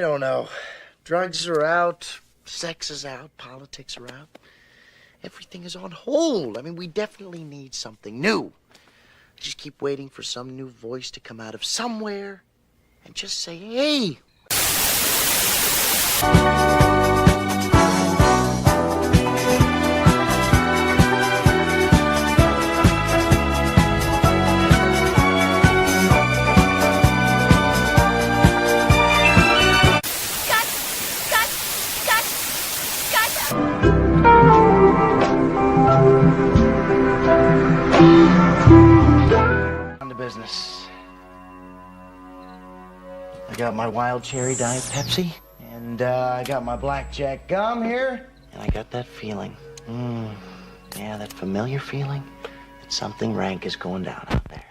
don't know. Drugs are out, sex is out, politics are out. Everything is on hold. I mean, we definitely need something new. I just keep waiting for some new voice to come out of somewhere and just say, hey. Business. I got my wild cherry Diet Pepsi, and I got my blackjack gum here, and I got that feeling. Yeah, that familiar feeling that something rank is going down out there.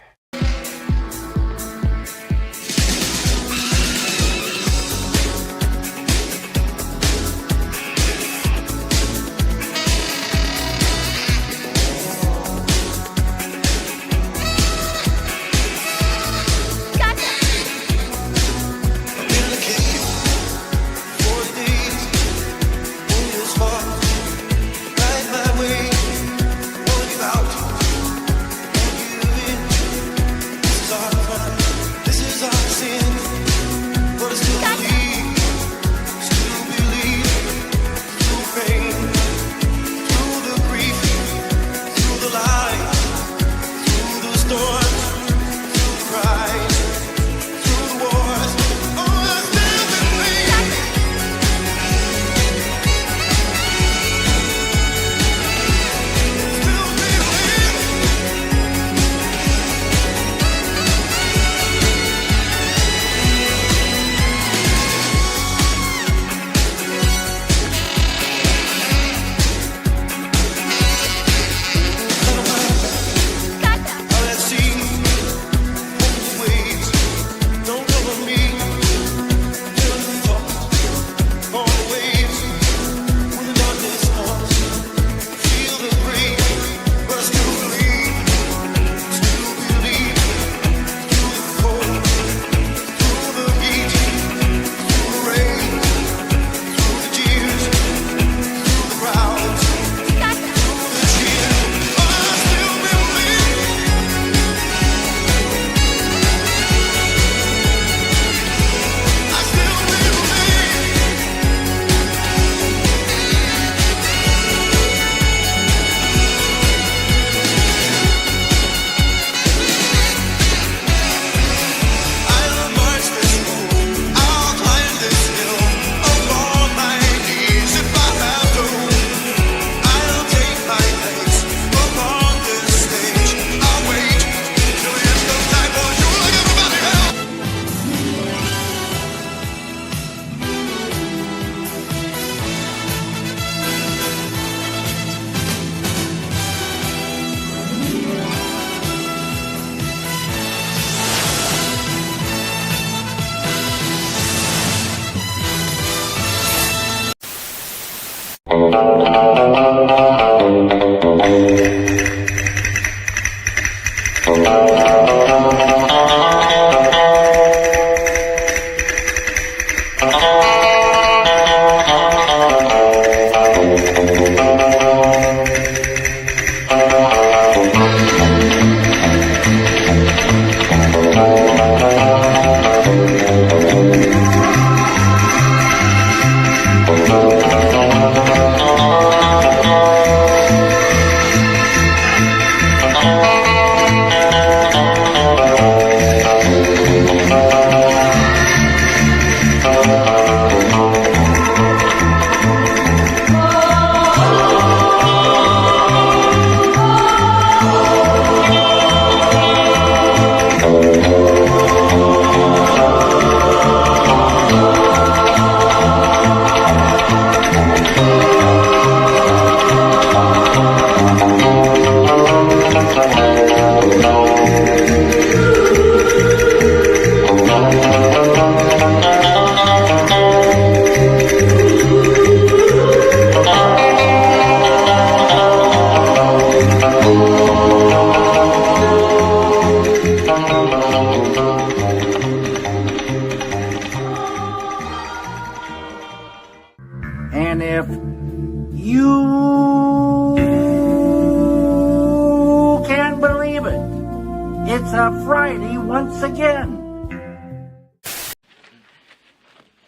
It's a Friday once again.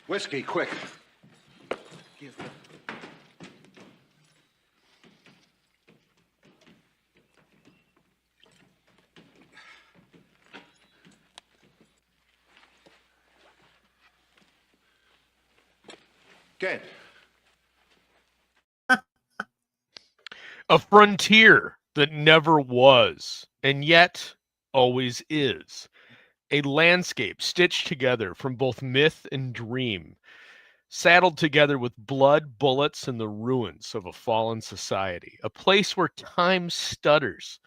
Whiskey, quick. Dead. A frontier that never was, and yet always is. A landscape stitched together from both myth and dream, saddled together with blood, bullets, and the ruins of a fallen society. A place where time stutters,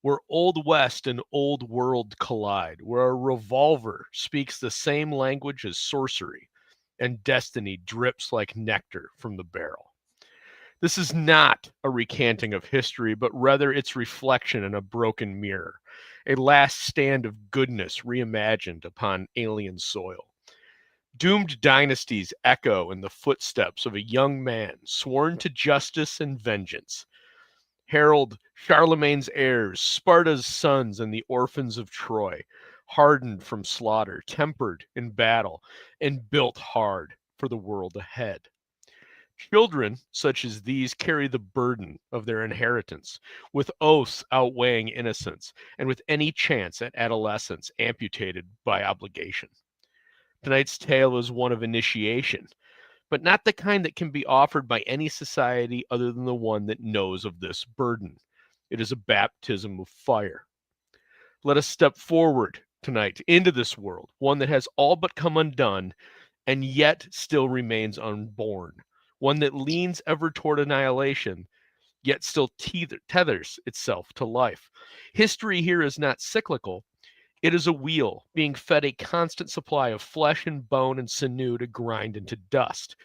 where Old West and Old World collide, where a revolver speaks the same language as sorcery, and destiny drips like nectar from the barrel. This is not a recanting of history, but rather its reflection in a broken mirror, a last stand of goodness reimagined upon alien soil. Doomed dynasties echo in the footsteps of a young man sworn to justice and vengeance. Herald Charlemagne's heirs, Sparta's sons, and the orphans of Troy, hardened from slaughter, tempered in battle, and built hard for the world ahead. Children such as these carry the burden of their inheritance, with oaths outweighing innocence, and with any chance at adolescence amputated by obligation. Tonight's tale is one of initiation, but not the kind that can be offered by any society other than the one that knows of this burden. It is a baptism of fire. Let us step forward tonight into this world, one that has all but come undone and yet still remains unborn, one that leans ever toward annihilation, yet still tethers itself to life. History here is not cyclical. It is a wheel being fed a constant supply of flesh and bone and sinew to grind into dust.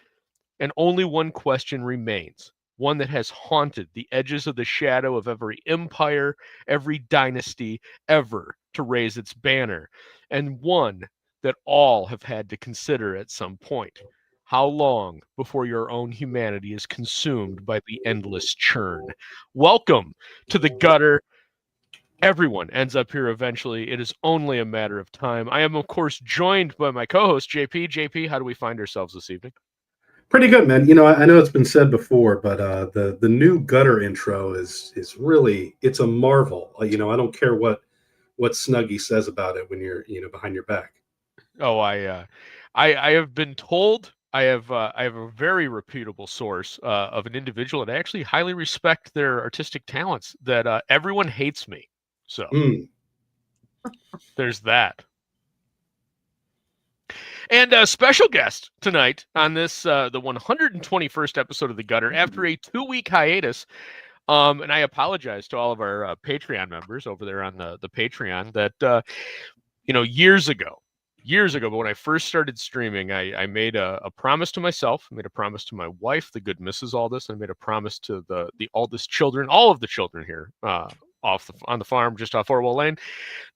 And only one question remains, one that has haunted the edges of the shadow of every empire, every dynasty ever to raise its banner, and one that all have had to consider at some point. How long before your own humanity is consumed by the endless churn? Welcome to the gutter. Everyone ends up here eventually. It is only a matter of time. I am, of course, joined by my co-host, JP. JP, how do we find ourselves this evening? Pretty good, man. You know, I know it's been said before, but the new gutter intro is really, it's a marvel. You know, I don't care what Snuggie says about it when you're, you know, behind your back. Oh, I have been told. I have a very reputable source of an individual, and I actually highly respect their artistic talents. That everyone hates me, so there's that. And a special guest tonight on this the 121st episode of The Gutter after a 2-week hiatus. And I apologize to all of our Patreon members over there on the Patreon that you know, years ago, but when I first started streaming, I made a promise to myself, I made a promise to my wife, the good Mrs. Aldis, and I made a promise to the Aldis children, all of the children here on the farm just off Orwell Lane,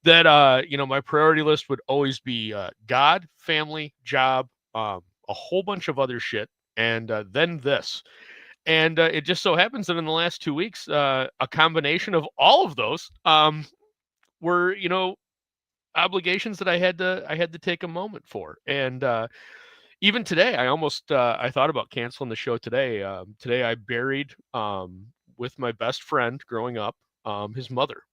that you know, my priority list would always be God, family, job, a whole bunch of other shit, and then this. And it just so happens that in the last 2 weeks, a combination of all of those were, you know, obligations that I had to take a moment for. And even today, I almost I thought about canceling the show today. Today I buried with my best friend growing up his mother,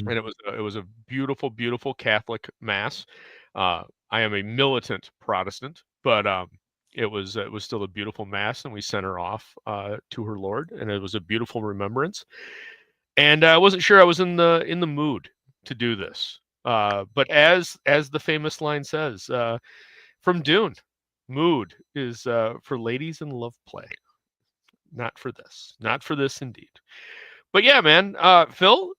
and it was a beautiful, beautiful Catholic mass. I am a militant Protestant, but it was still a beautiful mass, and we sent her off to her Lord, and it was a beautiful remembrance. And I wasn't sure I was in the mood to do this. But as the famous line says from Dune, mood is for ladies and love play. Not for this indeed. But yeah, man, Phill,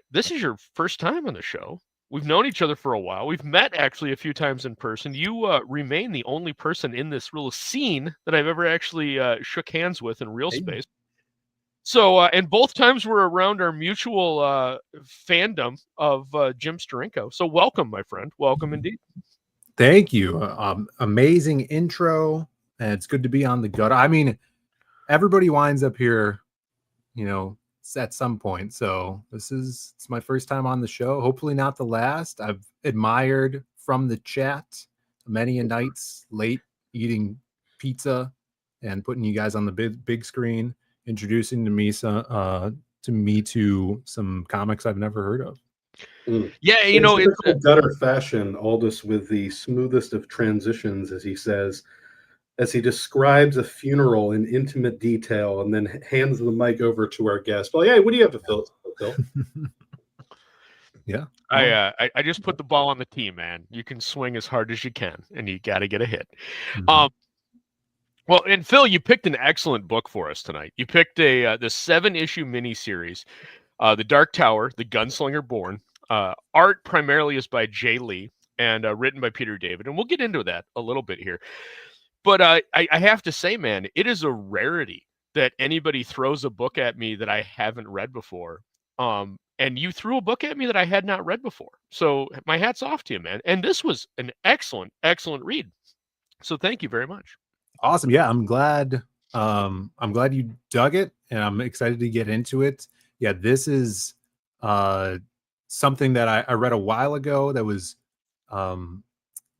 this is your first time on the show. We've known each other for a while. We've met actually a few times in person. You remain the only person in this real scene that I've ever actually shook hands with in real space. So, and both times were around our mutual fandom of Jim Steranko. So welcome, my friend. Welcome indeed. Thank you. Amazing intro. And it's good to be on the gutter. I mean, everybody winds up here, you know, at some point. So it's my first time on the show. Hopefully not the last. I've admired from the chat many a nights late eating pizza and putting you guys on the big screen, introducing me to some comics I've never heard of. Yeah, In typical Gutter fashion, Aldous with the smoothest of transitions, as he says, as he describes a funeral in intimate detail, and then hands the mic over to our guest. Well, hey, what do you have to Phill? Yeah, I just put the ball on the tee, man. You can swing as hard as you can, and you got to get a hit. Well, and Phill, you picked an excellent book for us tonight. You picked the 7-issue miniseries, The Dark Tower, The Gunslinger Born. Art primarily is by Jay Lee and written by Peter David, and we'll get into that a little bit here. But I have to say, man, it is a rarity that anybody throws a book at me that I haven't read before. And you threw a book at me that I had not read before. So my hat's off to you, man. And this was an excellent, excellent read. So thank you very much. Awesome. Yeah, I'm glad you dug it, and I'm excited to get into it. Yeah, this is something that I read a while ago that was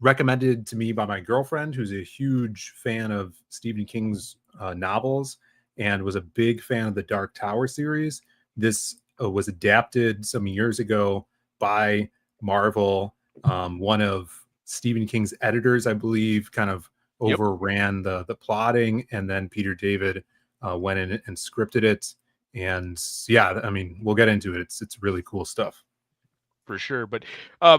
recommended to me by my girlfriend, who's a huge fan of Stephen King's novels and was a big fan of the Dark Tower series. This was adapted some years ago by Marvel. One of Stephen King's editors, I believe, kind of overran the plotting, and then Peter David went in and scripted it. And yeah, I mean, we'll get into it. It's really cool stuff. For sure. But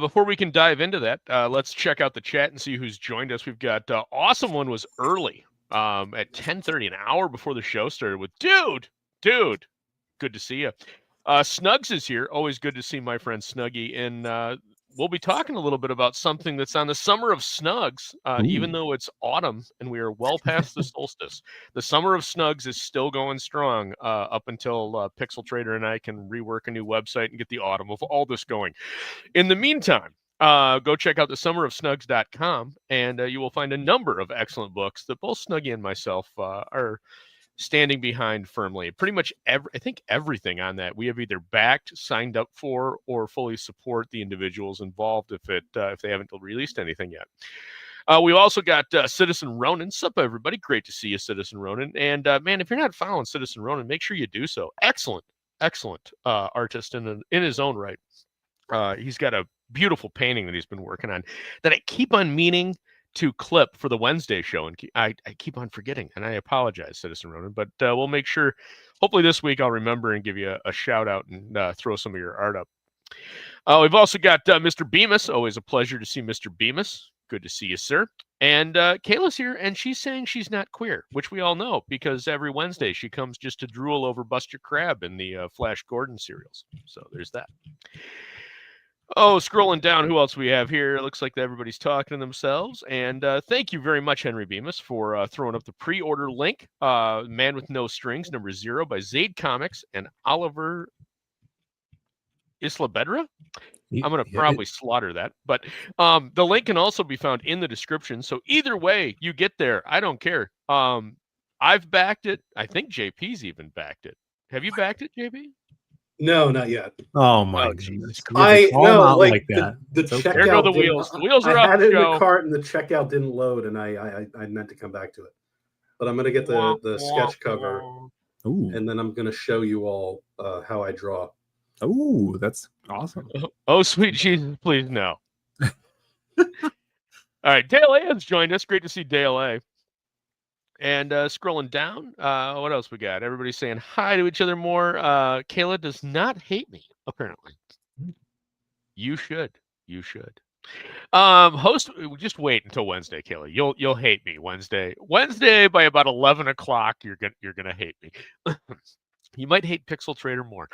before we can dive into that, let's check out the chat and see who's joined us. We've got Awesome One was early at 10:30, an hour before the show started, with dude, good to see you. Snugs is here. Always good to see my friend Snuggy. And we'll be talking a little bit about something that's on the summer of Snugs, even though it's autumn and we are well past the solstice. The summer of Snugs is still going strong up until Pixel Trader and I can rework a new website and get the autumn of all this going. In the meantime, go check out the summerofsnugs.com, and you will find a number of excellent books that both Snuggy and myself are standing behind firmly. Pretty much I think everything on that we have either backed, signed up for, or fully support the individuals involved if they haven't released anything yet. We've also got Citizen Ronan. Sup, everybody? Great to see you, Citizen Ronan. And man, if you're not following Citizen Ronan, make sure you do so. Excellent artist in his own right. He's got a beautiful painting that he's been working on that I keep on meaning to clip for the Wednesday show, and I keep on forgetting, and I apologize, Citizen Ronan, but we'll make sure, hopefully this week I'll remember and give you a shout out and throw some of your art up. We've also got Mr. Bemis. Always a pleasure to see Mr. Bemis. Good to see you, sir. And Kayla's here, and she's saying she's not queer, which we all know, because every Wednesday she comes just to drool over Buster Crabbe in the Flash Gordon serials. So there's that. Oh, scrolling down, who else we have here? It looks like everybody's talking to themselves. And thank you very much, Henry Bemis, for throwing up the pre-order link. Man with No Strings, number 0 by Zaid Comics and Oliver Isla-Bedra. I'm going to probably slaughter that. But the link can also be found in the description. So either way you get there, I don't care. I've backed it. I think JP's even backed it. Have you backed it, JP? No, not yet. Oh my Jesus! I know, like that. The checkout. There go the wheels. The wheels are I up. had it in the cart and the checkout didn't load, and I meant to come back to it, but I'm gonna get the sketch cover, and then I'm gonna show you all how I draw. Oh, that's awesome. Oh, sweet Jesus, please no. All right, Dale A has joined us. Great to see Dale A. And scrolling down, what else we got? Everybody's saying hi to each other more. Kayla does not hate me, apparently. You should. Host, just wait until Wednesday, Kayla. You'll hate me Wednesday. Wednesday by about 11 o'clock, you're gonna hate me. You might hate Pixel Trader more.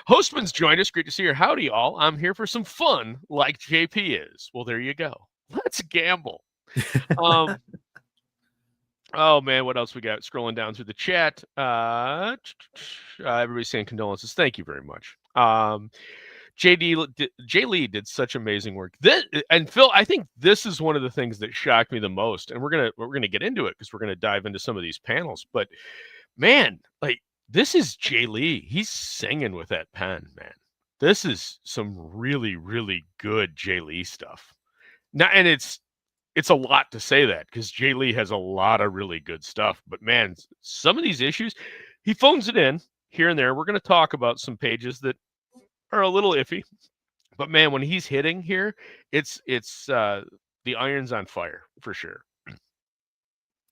Hostman's joined us. Great to see you. Howdy, all. I'm here for some fun, like JP is. Well, there you go. Let's gamble. Oh, man, what else we got? Scrolling down through the chat. Everybody's saying condolences. Thank you very much. Jay Lee did such amazing work. And Phill, I think this is one of the things that shocked me the most. And we're gonna get into it because we're gonna dive into some of these panels. But man, like This is Jay Lee. He's singing with that pen, man. This is some really, really good Jay Lee stuff. Now, and it's a lot to say that because Jay Lee has a lot of really good stuff. But man, some of these issues, he phones it in here and there. We're going to talk about some pages that are a little iffy. But man, when he's hitting here, it's the iron's on fire for sure.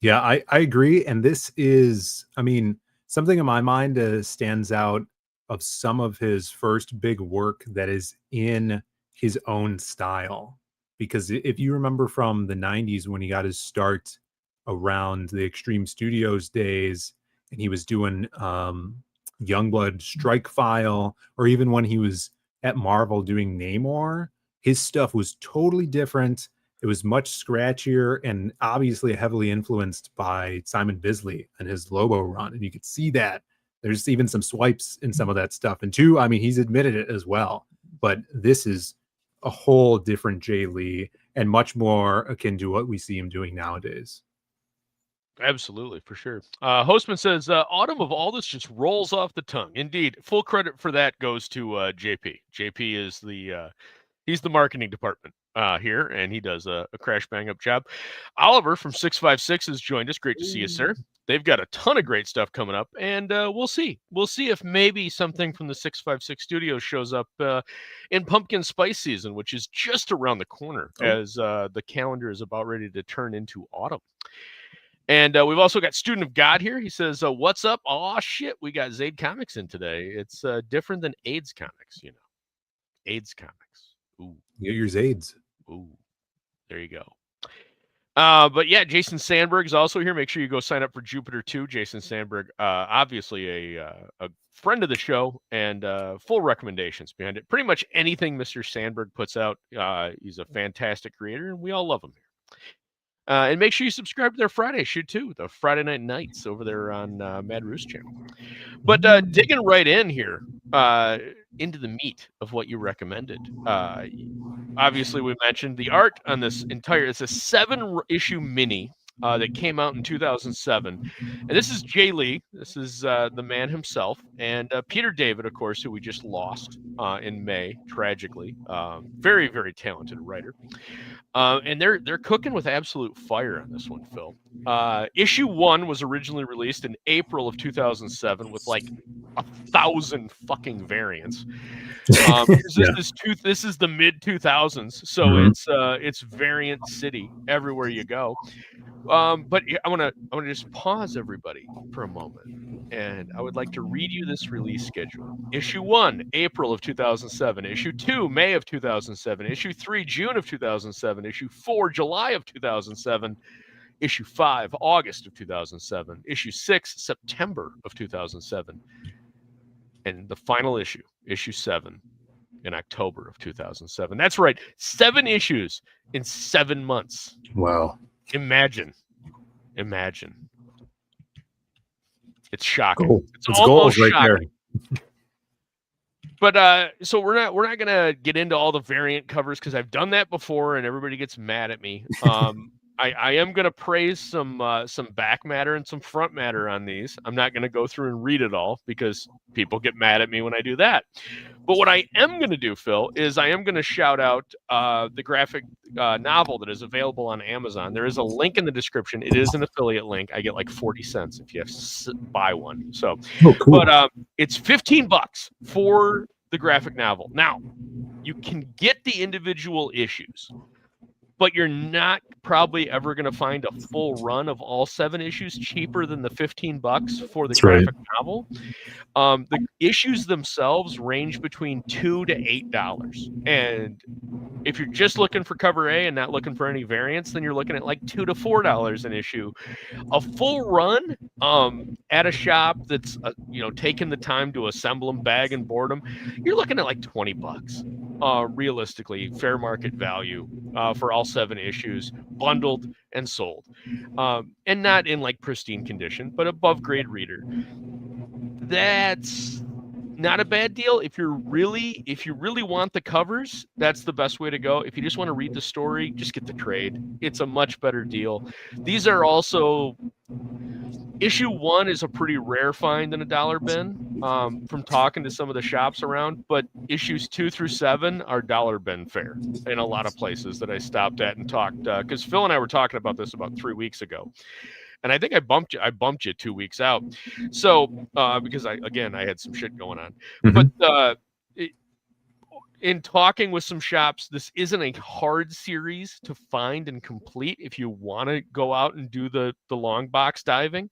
Yeah, I agree. And this is, I mean, something in my mind stands out of some of his first big work that is in his own style. Because if you remember from the 90s when he got his start around the Extreme Studios days, and he was doing Youngblood Strike File, or even when he was at Marvel doing Namor, his stuff was totally different. It was much scratchier and obviously heavily influenced by Simon Bisley and his Lobo run. And you could see that there's even some swipes in some of that stuff. And two, I mean, he's admitted it as well. But this is a whole different Jay Lee and much more akin to what we see him doing nowadays. Absolutely, for sure. Hostman says, Autumn of all this just rolls off the tongue. Indeed, full credit for that goes to JP. JP is he's the marketing department here, and he does a crash bang up job. Oliver from 656 has joined us. Great to see you, sir. They've got a ton of great stuff coming up, and we'll see. We'll see if maybe something from the 656 studios shows up in pumpkin spice season, which is just around the corner as the calendar is about ready to turn into autumn. And we've also got Student of God here. He says, what's up? Oh, shit, we got Zaid Comics in today. It's different than AIDS Comics, you know. AIDS Comics. Ooh. Get your Zaids. Ooh, there you go. But yeah, Jason Sandberg is also here. Make sure you go sign up for Jupiter 2. Jason Sandberg, obviously a friend of the show and full recommendations behind it. Pretty much anything Mr. Sandberg puts out, he's a fantastic creator, and we all love him here. And make sure you subscribe to their Friday shoot too, the Friday Night Nights over there on Mad Roost channel. But digging right in here into the meat of what you recommended. Obviously, we mentioned the art on this entire. It's a 7-issue mini that came out in 2007, and this is Jay Lee. This is the man himself, and Peter David, of course, who we just lost in May tragically. Very, very talented writer. And they're cooking with absolute fire on this one, Phil. Issue 1 was originally released in April of 2007 with like 1,000 fucking variants. This is the mid 2000s, so it's variant city everywhere you go. But I want to just pause everybody for a moment, and I would like to read you this release schedule. Issue 1, April of 2007. Issue 2, May of 2007. Issue 3, June of 2007. Issue 4, July of 2007. Issue 5, August of 2007. Issue 6, September of 2007. And the final issue, issue 7, in October of 2007. That's right, 7 issues in 7 months. Wow. Imagine. It's shocking. Goal. It's It's almost goals right shocking. there. But so we're not gonna get into all the variant covers because I've done that before and everybody gets mad at me. I am gonna praise some back matter and some front matter on these. I'm not gonna go through and read it all because people get mad at me when I do that. But what I am gonna do, Phil, is I am gonna shout out the graphic novel that is available on Amazon. There is a link in the description. It is an affiliate link. I get like 40 cents if you have to buy one. So, cool. But it's $15 for the graphic novel. Now, you can get the individual issues, but you're not probably ever going to find a full run of all 7 issues cheaper than the $15 for the graphic novel. The issues themselves range between $2 to $8. And if you're just looking for cover A and not looking for any variants, then you're looking at like $2 to $4 an issue. A full run at a shop that's taking the time to assemble them, bag and board them, you're looking at like $20. Realistically, fair market value for all 7 issues, bundled and sold, and not in like pristine condition, but above grade reader. That's not a bad deal. If you really want the covers, that's the best way to go. If you just want to read the story, just get the trade. It's a much better deal. These are also issue 1 is a pretty rare find in a dollar bin, from talking to some of the shops around, but issues 2 through 7 are dollar bin fare in a lot of places that I stopped at and talked, because Phill and I were talking about this about 3 weeks ago. And I think I bumped you 2 weeks out. So, because I had some shit going on. Mhm. But in talking with some shops, this isn't a hard series to find and complete if you want to go out and do the long box diving.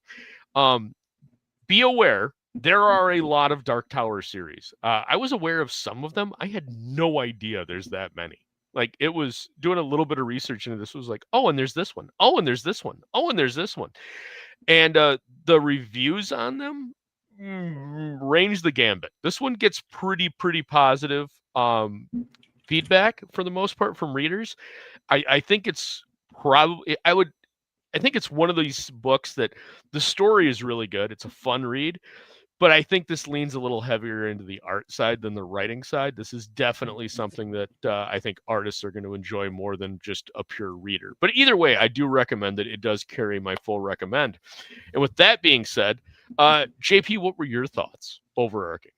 Be aware, there are a lot of Dark Tower series. I was aware of some of them. I had no idea there's that many. Like, it was doing a little bit of research into this, was like, oh, and there's this one. Oh, and there's this one. Oh, and there's this one. And the reviews on them range the gambit. This one gets pretty positive feedback for the most part from readers. I think it's probably, I think it's one of these books that the story is really good. It's a fun read, but I think this leans a little heavier into the art side than the writing side. This is definitely something that I think artists are going to enjoy more than just a pure reader. But either way, I do recommend it. It does carry my full recommend. And with that being said, JP, what were your thoughts overarching?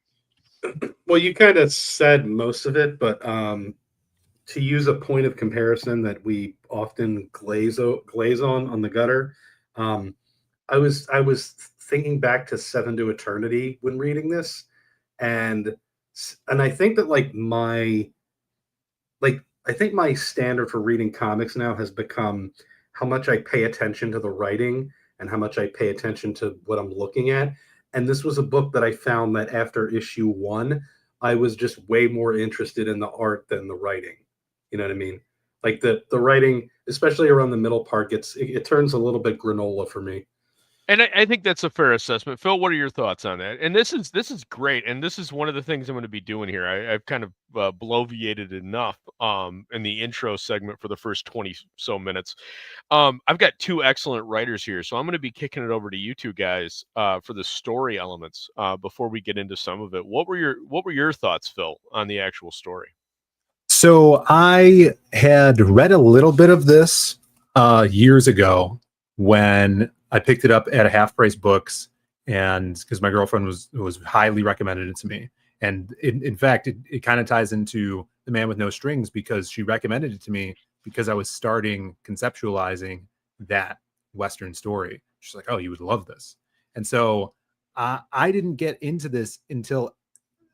Well, you kind of said most of it, but to use a point of comparison that we often glaze on the gutter, I was thinking back to Seven to Eternity when reading this, and I think that I think my standard for reading comics now has become how much I pay attention to the writing and how much I pay attention to what I'm looking at. And this was a book that I found that after issue 1, I was just way more interested in the art than the writing. You know what I mean? Like the writing, especially around the middle part, it turns a little bit granola for me. And I think that's a fair assessment. Phill, what are your thoughts on that? And this is great. And this is one of the things I'm going to be doing here. I've kind of bloviated enough in the intro segment for the first 20 so minutes. I've got 2 excellent writers here, so I'm going to be kicking it over to you 2 guys for the story elements before we get into some of it. What were your thoughts, Phill, on the actual story? So I had read a little bit of this years ago when I picked it up at a Half Price Books, and because my girlfriend was highly recommended it to me. And in fact, it kind of ties into The Man with No Strings, because she recommended it to me because I was starting conceptualizing that Western story. She's like, oh, you would love this. And so I didn't get into this until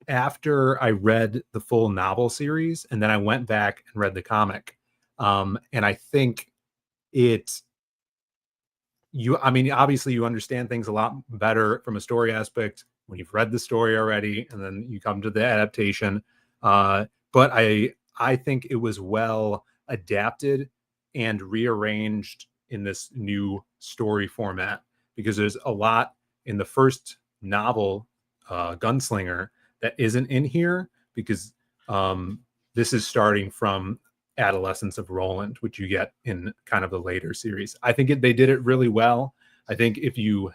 after I read the full novel series, and then I went back and read the comic. And I think obviously you understand things a lot better from a story aspect when you've read the story already, and then you come to the adaptation. But I think it was well adapted and rearranged in this new story format, because there's a lot in the first novel, Gunslinger, that isn't in here, because this is starting from adolescence of Roland, which you get in kind of the later series. I think they did it really well. I think if you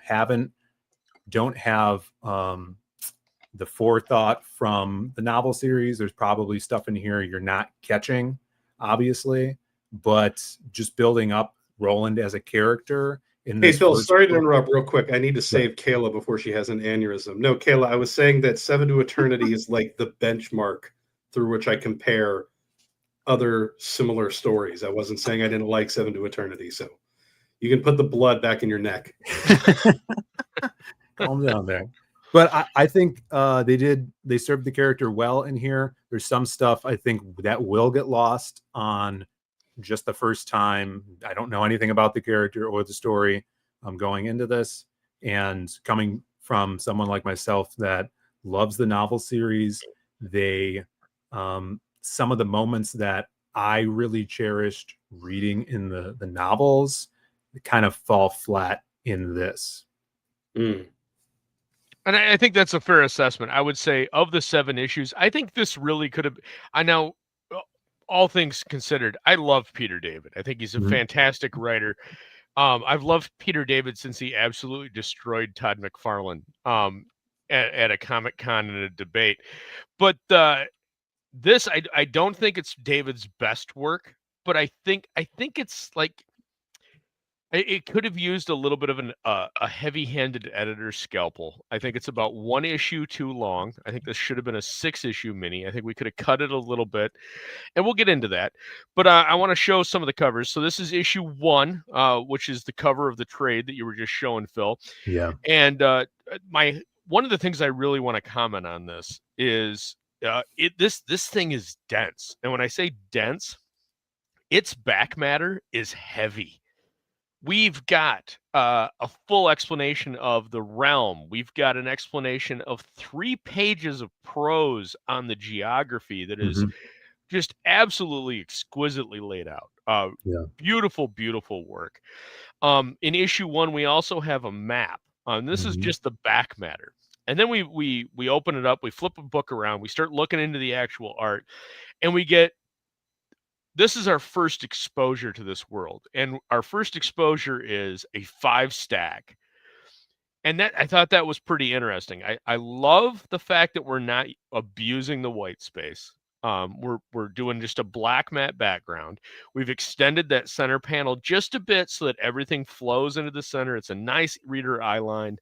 don't have the forethought from the novel series, there's probably stuff in here you're not catching, obviously, but just building up Roland as a character in this. Hey, Phill, sorry to interrupt real quick. I need to save Kayla before she has an aneurysm. No, Kayla, I was saying that Seven to Eternity is like the benchmark through which I compare other similar stories. I wasn't saying I didn't like Seven to Eternity, so you can put the blood back in your neck. Calm down there. But I think they served the character well in here. There's some stuff I think that will get lost on just the first time. I don't know anything about the character or the story going into this, and coming from someone like myself that loves the novel series, some of the moments that I really cherished reading in the novels kind of fall flat in this. And I think that's a fair assessment. I would say of the 7 issues, I think this really could have. I know, all things considered, I love Peter David. I think he's a fantastic writer. I've loved Peter David since he absolutely destroyed Todd McFarlane. at a Comic Con in a debate. But this, I don't think it's David's best work, but I think it's like it could have used a little bit of a heavy-handed editor's scalpel. I think it's about 1 issue too long. I think this should have been a 6-issue mini. I think we could have cut it a little bit, and we'll get into that. But I want to show some of the covers. So this is issue 1, which is the cover of the trade that you were just showing, Phill. Yeah. And one of the things I really want to comment on this is this thing is dense, and when I say dense, its back matter is heavy. We've got a full explanation of the realm. We've got an explanation of 3 pages of prose on the geography that is just absolutely exquisitely laid out. Yeah. Beautiful, beautiful work. In issue 1, we also have a map. This is just the back matter. And then we open it up, we flip a book around, we start looking into the actual art, and we get, this is our first exposure to this world. And our first exposure is a 5-stack. And that, I thought that was pretty interesting. I love the fact that we're not abusing the white space. We're doing just a black matte background. We've extended that center panel just a bit so that everything flows into the center. It's a nice reader eye line.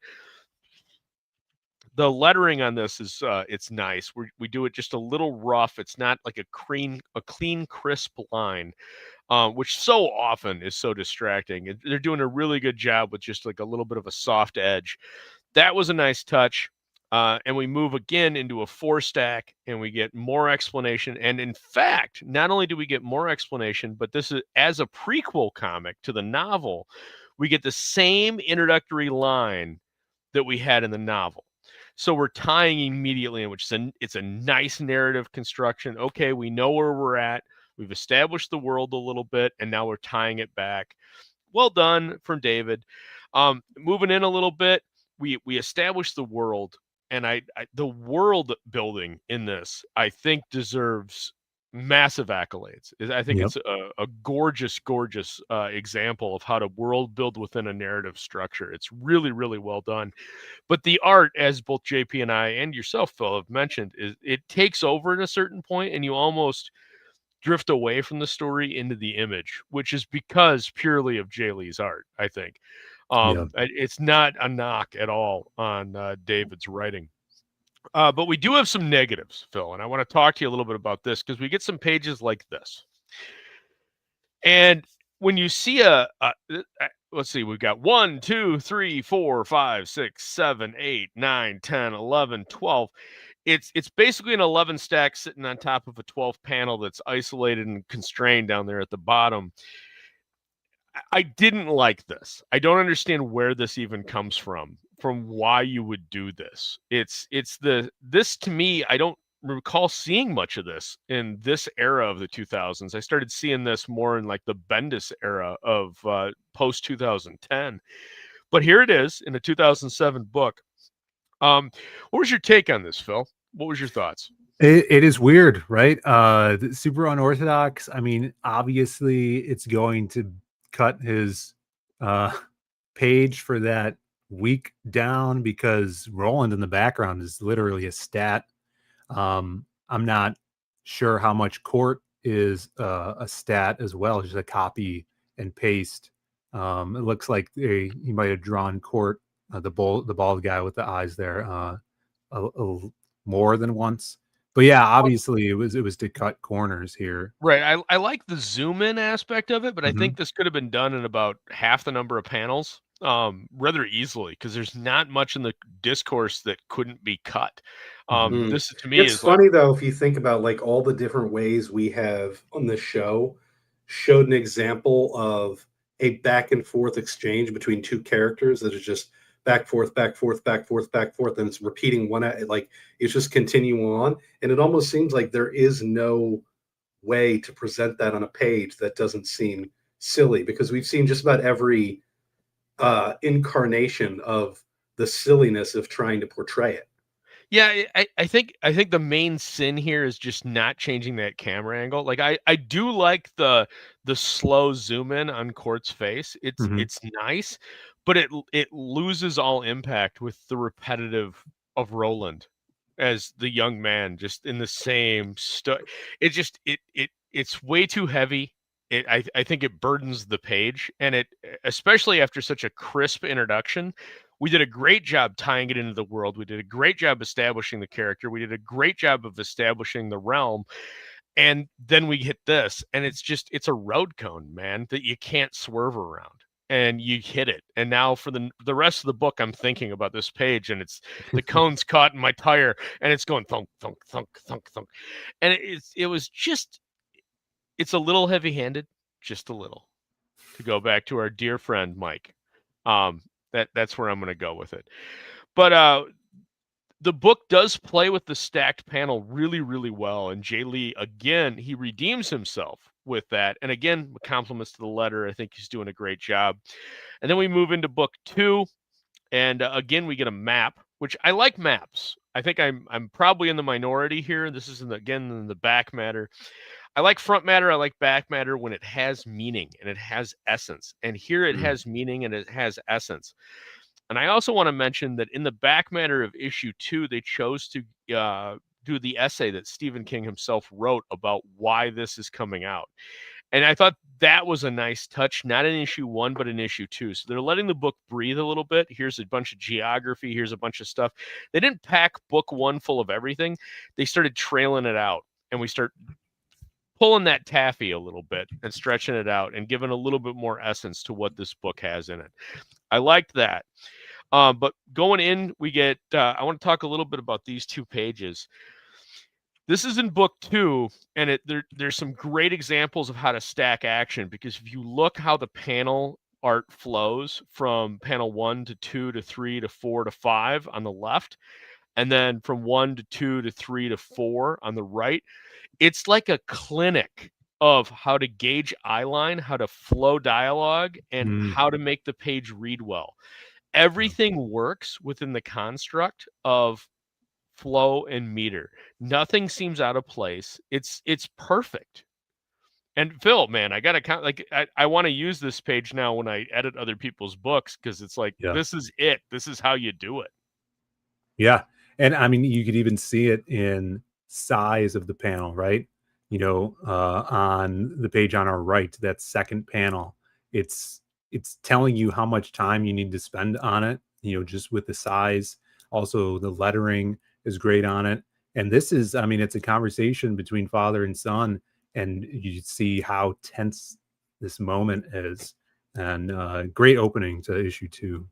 The lettering on this is it's nice. We do it just a little rough. It's not like a clean, crisp line, which so often is so distracting. They're doing a really good job with just like a little bit of a soft edge. That was a nice touch. And we move again into a 4-stack, and we get more explanation. And in fact, not only do we get more explanation, but this is as a prequel comic to the novel, we get the same introductory line that we had in the novel. So we're tying immediately in, which is it's a nice narrative construction. Okay, we know where we're at. We've established the world a little bit, and now we're tying it back. Well done from David. Moving in a little bit, we established the world, and the world building in this, I think, deserves massive accolades. I think it's a gorgeous, gorgeous example of how to world build within a narrative structure. It's really, really well done. But the art, as both JP and I and yourself, Phill, have mentioned, it takes over at a certain point, and you almost drift away from the story into the image, which is because purely of Jay Lee's art, I think. It's not a knock at all on David's writing. But we do have some negatives, Phill, and I want to talk to you a little bit about this because we get some pages like this. And when you see let's see, we've got 1, 2, 3, 4, 5, 6, 7, 8, 9, 10, 11, 12. It's basically an 11-stack sitting on top of a 12 panel that's isolated and constrained down there at the bottom. I didn't like this. I don't understand where this even comes from why you would do this. This to me, I don't recall seeing much of this in this era of the 2000s. I started seeing this more in like the Bendis era of post 2010. But here it is in a 2007 book. What was your take on this, Phill? What was your thoughts? It is weird, right? Super unorthodox. I mean, obviously it's going to cut his page for that week down because Roland in the background is literally a stat. I'm not sure how much Court is a stat as well, just a copy and paste. It looks like he might have drawn Court, the bald guy with the eyes there, a more than once. But yeah, obviously it was to cut corners here. Right. I like the zoom in aspect of it, but I think this could have been done in about half the number of panels rather easily because there's not much in the discourse that couldn't be cut. This to me it's funny though, if you think about like all the different ways we have on this show showed an example of a back and forth exchange between two characters that is just back, forth, back, forth, back, forth, back, forth, and it's repeating like it's just continuing on. And it almost seems like there is no way to present that on a page that doesn't seem silly because we've seen just about every incarnation of the silliness of trying to portray it. Yeah, I think the main sin here is just not changing that camera angle. Like I do like the slow zoom in on Court's face. It's nice, but it loses all impact with the repetitive of Roland as the young man, just in the same it just it's way too heavy. I think it burdens the page, and it, especially after such a crisp introduction, we did a great job tying it into the world. We did a great job establishing the character. We did a great job of establishing the realm. And then we hit this, and it's a road cone, man, that you can't swerve around. And you hit it. And now for the rest of the book, I'm thinking about this page, and it's the cone's caught in my tire, and it's going thunk, thunk, thunk, thunk, thunk. And it's a little heavy-handed, just a little. To go back to our dear friend Mike. That's where I'm going to go with it. But the book does play with the stacked panel really, really well. And Jay Lee, again, he redeems himself with that. And again, compliments to the letter. I think he's doing a great job. And then we move into book 2. And again, we get a map, which I like maps. I think I'm probably in the minority here. This is in the back matter. I like front matter. I like back matter when it has meaning and it has essence. And here it has meaning and it has essence. And I also want to mention that in the back matter of issue 2, they chose to do the essay that Stephen King himself wrote about why this is coming out. And I thought that was a nice touch, not in issue 1, but in issue 2. So they're letting the book breathe a little bit. Here's a bunch of geography. Here's a bunch of stuff. They didn't pack book 1 full of everything. They started trailing it out, and we start pulling that taffy a little bit and stretching it out and giving a little bit more essence to what this book has in it. I liked that. But going in, we get, I want to talk a little bit about these 2 pages. This is in book 2, and there's some great examples of how to stack action, because if you look how the panel art flows from panel 1 to 2 to 3 to 4 to 5 on the left, and then from 1 to 2 to 3 to 4 on the right, it's like a clinic of how to gauge eyeline, how to flow dialogue, and how to make the page read well. Everything works within the construct of flow and meter. Nothing seems out of place. It's perfect. And Phill, man, I gotta count. Like I want to use this page now when I edit other people's books, because it's like this is it. This is how you do it. Yeah, and I mean, you could even see it in size of the panel, right? You know, on the page on our right, that second panel, it's telling you how much time you need to spend on it, you know, just with the size. Also, the lettering is great on it. And this is, I mean, it's a conversation between father and son, and you see how tense this moment is. And great opening to issue 2.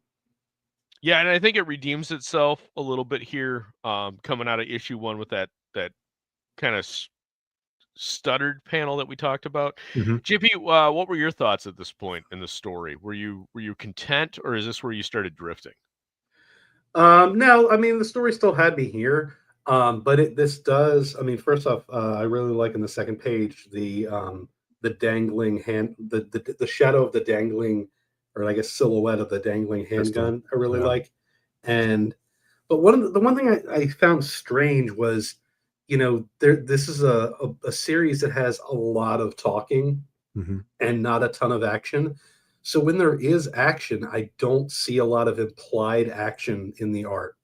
Yeah, and I think it redeems itself a little bit here, coming out of issue 1 with that kind of stuttered panel that we talked about. JP, what were your thoughts at this point in the story? Were you content, or is this where you started drifting? No, I mean, the story still had me here, but this does. I mean, first off, I really like in the second page the dangling hand, the shadow of the dangling, or I guess silhouette of the dangling handgun. I really like, but the one thing I found strange was, you know, this is a series that has a lot of talking and not a ton of action. So when there is action, I don't see a lot of implied action in the art.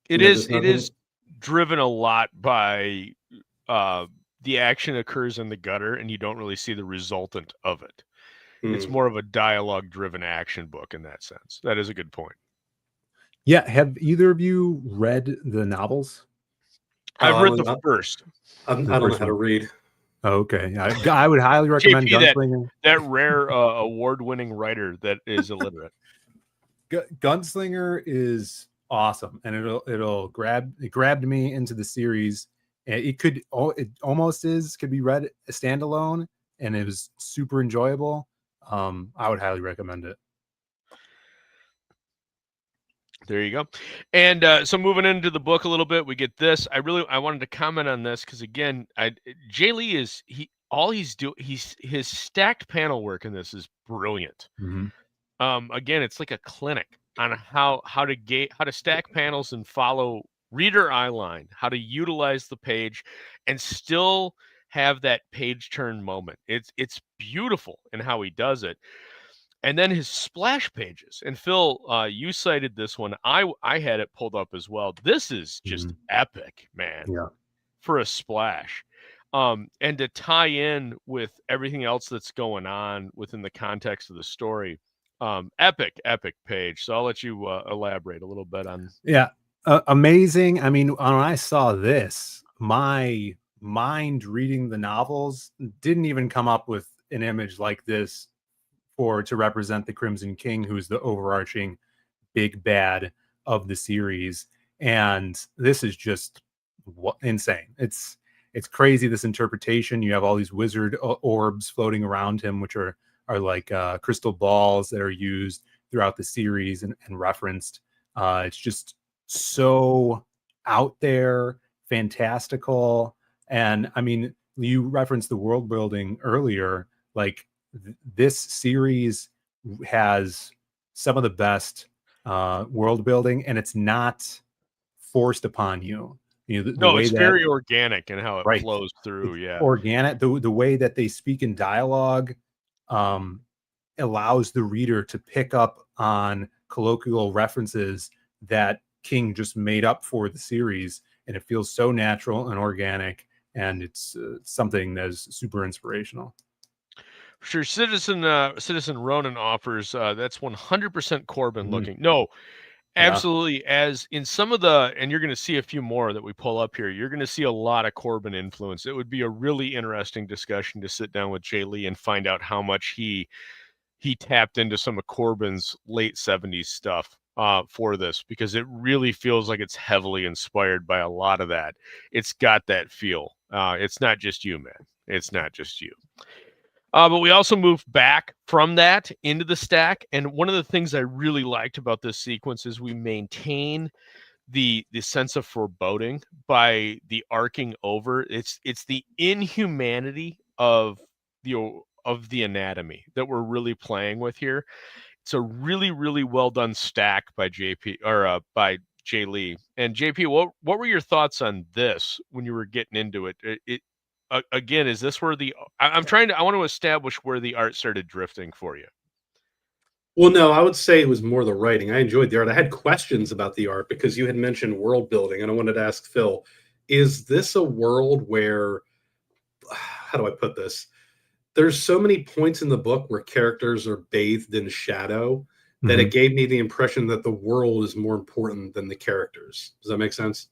It is driven a lot by the action occurs in the gutter, and you don't really see the resultant of it. It's more of a dialogue-driven action book in that sense. That is a good point. Yeah, have either of you read the novels? I've read the first. I don't know how to read. Okay, I would highly recommend JP, Gunslinger. That rare award-winning writer that is illiterate. Gunslinger is awesome, and it grabbed me into the series. And it almost could be read standalone, and it was super enjoyable. I would highly recommend it. There you go. And so moving into the book a little bit, we get this. I wanted to comment on this because, again, Jay Lee his stacked panel work in this is brilliant. Again, it's like a clinic on how to stack panels and follow reader eyeline, how to utilize the page and still have that page turn moment. It's beautiful in how he does it. And then his splash pages. And Phill, you cited this one. I had it pulled up as well. This is just epic, man, Yeah. for a splash. And to tie in with everything else that's going on within the context of the story. Epic page. So I'll let you elaborate a little bit on. Yeah. Amazing. I mean, when I saw this, my mind reading the novels didn't even come up with an image like this to represent the Crimson King, who's the overarching big bad of the series. And this is just insane. It's crazy, this interpretation. You have all these wizard orbs floating around him, which are like crystal balls that are used throughout the series and referenced. It's just so out there, fantastical. And I mean, you referenced the world building earlier. Like this series has some of the best world building, and it's not forced upon you. You know, the way it's that, very organic in how it right, flows through. it's Yeah. organic. The way that they speak in dialogue allows the reader to pick up on colloquial references that King just made up for the series, and it feels so natural and organic, and it's something that is super inspirational. Sure. Citizen Ronan offers that's 100% Corbin looking. No, Yeah. absolutely. As in some of the, and you're going to see a few more that we pull up here, you're going to see a lot of Corbin influence. It would be a really interesting discussion to sit down with Jay Lee and find out how much he tapped into some of Corbin's late 70s stuff for this, because it really feels like it's heavily inspired by a lot of that. It's got that feel. It's not just you, man. It's not just you. But we also moved back from that into the stack. And one of the things I really liked about this sequence is we maintain the sense of foreboding by the arcing over. It's the inhumanity of the anatomy that we're really playing with here. It's a really, really well done stack by by Jay Lee. And JP, what were your thoughts on this when you were getting into it? Again, is this where I want to establish where the art started drifting for you? Well, no, I would say it was more the writing. I enjoyed the art. I had questions about the art because you had mentioned world building, and I wanted to ask Phill, is this a world where, how do I put this? There's so many points in the book where characters are bathed in shadow that it gave me the impression that the world is more important than the characters. Does that make sense?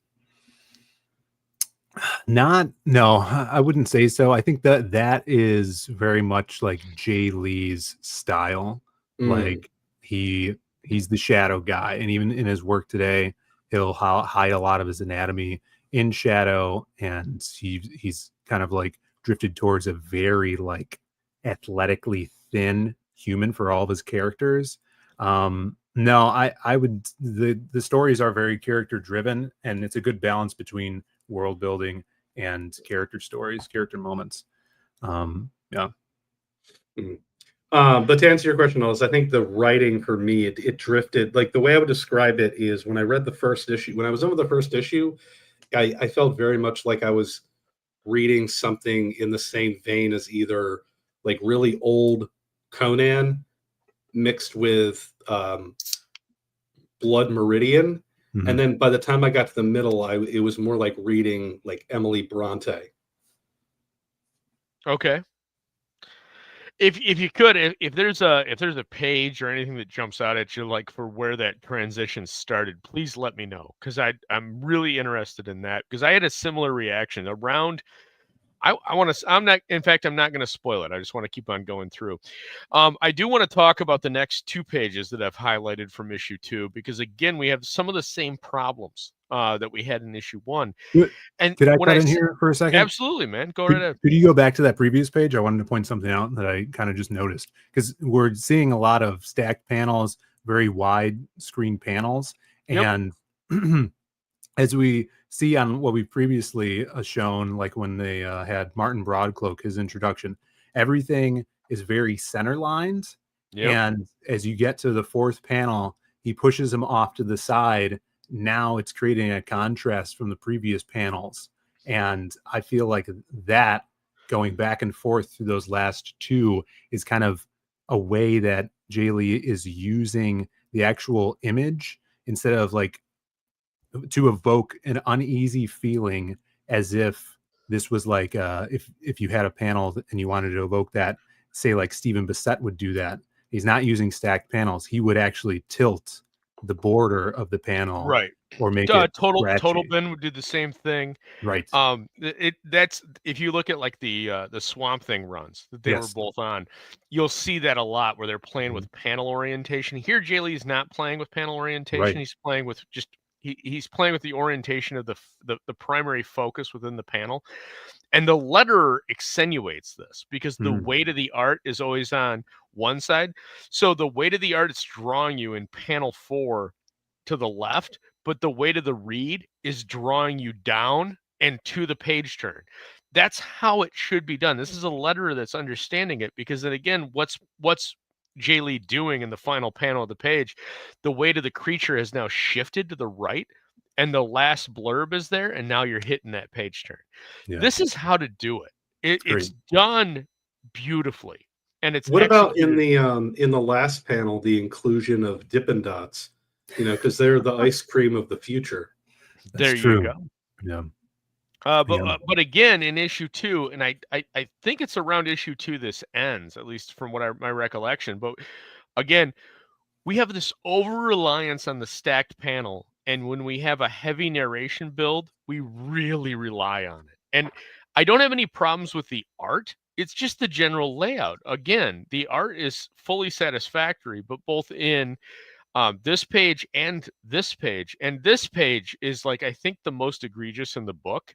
No, I wouldn't say so. I think that is very much like Jay Lee's style. Like he's the shadow guy, and even in his work today, he'll hide a lot of his anatomy in shadow, and he's kind of like drifted towards a very like athletically thin human for all of his characters. No, I would, the stories are very character driven, and it's a good balance between world building and character stories, character moments. Yeah. But to answer your question, Ellis, I think the writing for me, it drifted. Like the way I would describe it is when I read the first issue, when I was over the first issue, I felt very much like I was reading something in the same vein as either like really old Conan mixed with Blood Meridian. And then by the time I got to the middle, it was more like reading like Emily Bronte. Okay. If you could, if there's a page or anything that jumps out at you, like for where that transition started, please let me know, because I'm really interested in that, because I had a similar reaction around. I'm not going to spoil it. I just want to keep on going through. I do want to talk about the next 2 pages that I've highlighted from issue 2, because again, we have some of the same problems that we had in issue 1. And could I when cut in here for a second? Absolutely, man. Go right ahead. Could you go back to that previous page? I wanted to point something out that I kind of just noticed, because we're seeing a lot of stacked panels, very wide screen panels. And as we see on what we previously shown, like when they had Martin Broadcloak, his introduction, everything is very center lined. And as you get to the 4th panel, he pushes him off to the side. Now it's creating a contrast from the previous panels. And I feel like that going back and forth through those last 2 is kind of a way that Jay Lee is using the actual image instead of like to evoke an uneasy feeling, as if this was like if you had a panel and you wanted to evoke that, say like Stephen Bissett would do that. He's not using stacked panels. He would actually tilt the border of the panel, Right. or make it Total scratchy. Bin would do the same thing. Right. That's if you look at like the Swamp Thing runs that they were Yes. both on, you'll see that a lot where they're playing with panel orientation. Here, Jay Lee is not playing with panel orientation. Right. He's playing with just he's playing with the orientation of the primary focus within the panel, and the letterer accentuates this because the weight of the art is always on one side. So the weight of the art is drawing you in panel 4 to the left, but the weight of the read is drawing you down and to the page turn. That's how it should be done. This is a letterer that's understanding it, because then again, what's Jay Lee doing in the final panel of the page? The weight of the creature has now shifted to the right, and the last blurb is there, and now you're hitting that page turn. Yeah. This is how to do it. It's done beautifully, and it's What about executed. in the last panel, the inclusion of Dippin' Dots? You know, because they're the ice cream of the future. There true. you go. Yeah. But again, in issue 2, and I think it's around issue 2 this ends, at least from what my recollection. But again, we have this over-reliance on the stacked panel, and when we have a heavy narration build, we really rely on it. And I don't have any problems with the art. It's just the general layout. Again, the art is fully satisfactory, but both in this page and this page. And this page is like, I think, the most egregious in the book,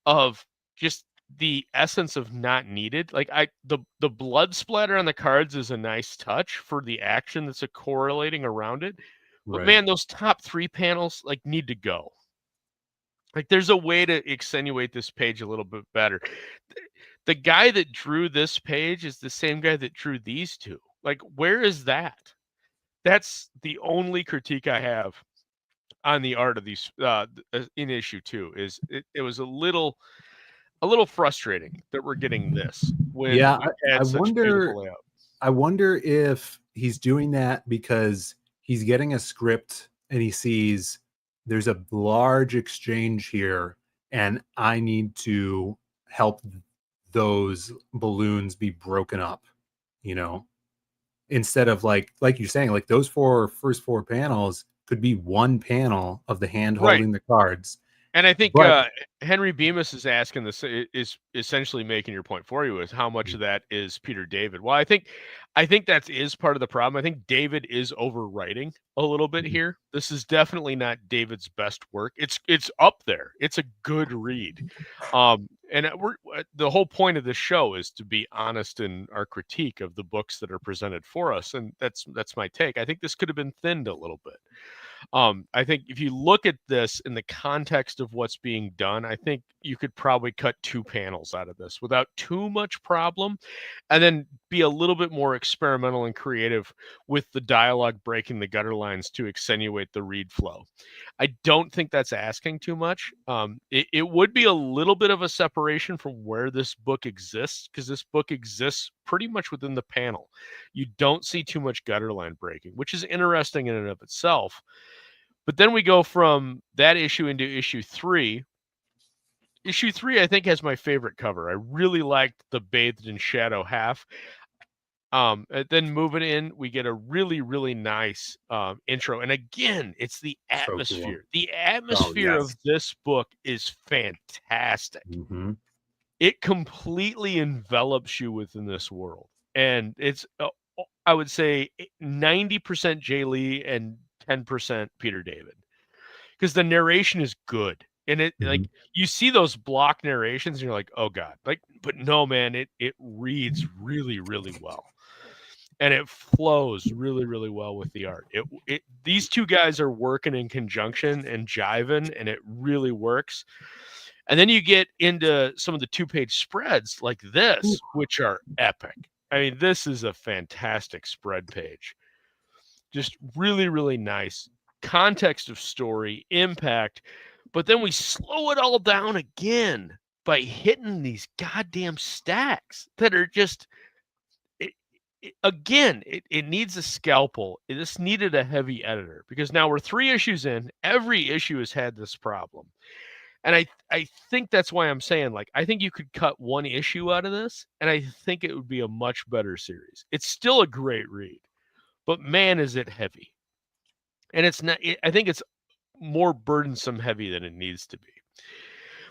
of just the essence of not needed. Like the blood splatter on the cards is a nice touch for the action that's correlating around it. But man, those top 3 panels like need to go. Like there's a way to accentuate this page a little bit better. The guy that drew this page is the same guy that drew these 2. Like, where is that? That's the only critique I have on the art of these in issue 2. Is it was a little frustrating that we're getting this when we had such beautiful layout. I wonder if he's doing that because he's getting a script and he sees there's a large exchange here, and I need to help those balloons be broken up, you know, instead of like you're saying, like those first 4 panels could be one panel of the hand holding the cards. And I think Henry Bemis is asking this, is essentially making your point for you, is how much of that is Peter David. Well, I think that is part of the problem. I think David is overwriting a little bit here. This is definitely not David's best work. It's up there. It's a good read. And the whole point of this show is to be honest in our critique of the books that are presented for us. And that's my take. I think this could have been thinned a little bit. I think if you look at this in the context of what's being done, I think you could probably cut 2 panels out of this without too much problem, and then be a little bit more experimental and creative with the dialogue breaking the gutter lines to accentuate the read flow. I don't think that's asking too much. It would be a little bit of a separation from where this book exists, because this book exists pretty much within the panel. You don't see too much gutter line breaking, which is interesting in and of itself. But then we go from that issue into issue 3. Issue 3, I think, has my favorite cover. I really liked the bathed in shadow half. Then moving in, we get a really, really nice intro. And again, it's the atmosphere. So cool. The atmosphere of this book is fantastic. Mm-hmm. It completely envelops you within this world. And it's, I would say, 90% Jay Lee and 10% Peter David, because the narration is good. And it like you see those block narrations and you're like, oh God, like, but no, man, it reads really, really well. And it flows really, really well with the art. These 2 guys are working in conjunction and jiving, and it really works. And then you get into some of the 2-page spreads like this, which are epic. I mean, this is a fantastic spread page. Just really, really nice. Context of story, impact. But then we slow it all down again by hitting these goddamn stacks that are just... again, it needs a scalpel. This needed a heavy editor because now we're 3 issues in. Every issue has had this problem. And I think that's why I'm saying, like, I think you could cut 1 issue out of this, and I think it would be a much better series. It's still a great read, but man, is it heavy. And it's not, I think it's more burdensome heavy than it needs to be.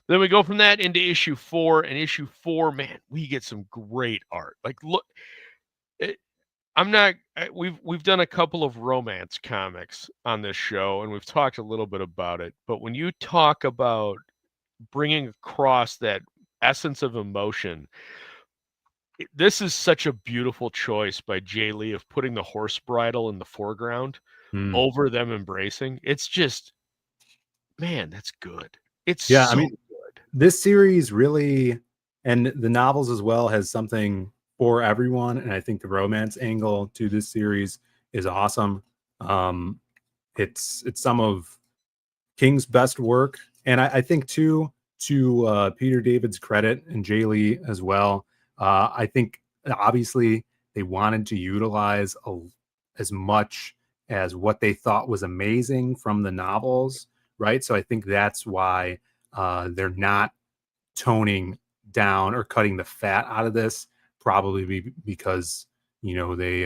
Then we go from that into issue 4, and issue 4, man, we get some great art. Like, look, we've done a couple of romance comics on this show, and we've talked a little bit about it. But when you talk about bringing across that essence of emotion, this is such a beautiful choice by Jay Lee of putting the horse bridle in the foreground over them embracing. It's just, man, that's good. It's Yeah, so I mean, good. This series really, and the novels as well, has something for everyone. And I think the romance angle to this series is awesome. It's some of King's best work. And I think too, to Peter David's credit and Jay Lee as well, I think obviously they wanted to utilize as much as what they thought was amazing from the novels, right? So I think that's why they're not toning down or cutting the fat out of this, probably because they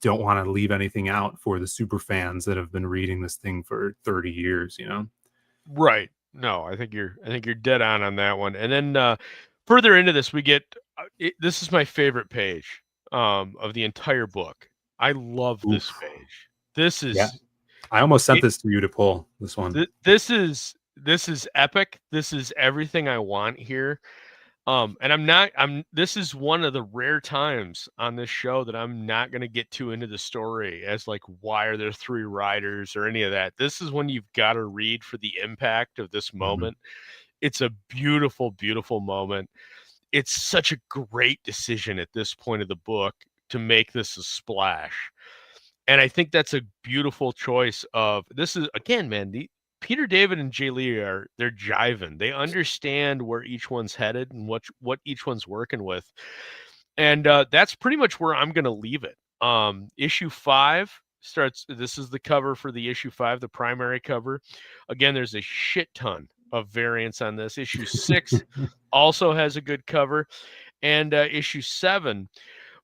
don't want to leave anything out for the super fans that have been reading this thing for 30 years. Right. No, I think you're dead on that one. And then further into this, we get this is my favorite page of the entire book. I love this page. This is, yeah. I almost sent this to you to pull this one. This is epic. This is everything I want here. And this is one of the rare times on this show that I'm not going to get too into the story as like, why are there 3 riders or any of that. This is when you've got to read for the impact of this moment. It's a beautiful, beautiful moment. It's such a great decision at this point of the book to make this a splash. And I think that's a beautiful choice of, this is, again, man, Peter David and Jay Lee they're jiving. They understand where each one's headed and what each one's working with. And that's pretty much where I'm going to leave it. Issue 5 starts, this is the cover for the issue 5, the primary cover. Again, there's a shit ton of variants on this. Issue 6 also has a good cover. And issue 7.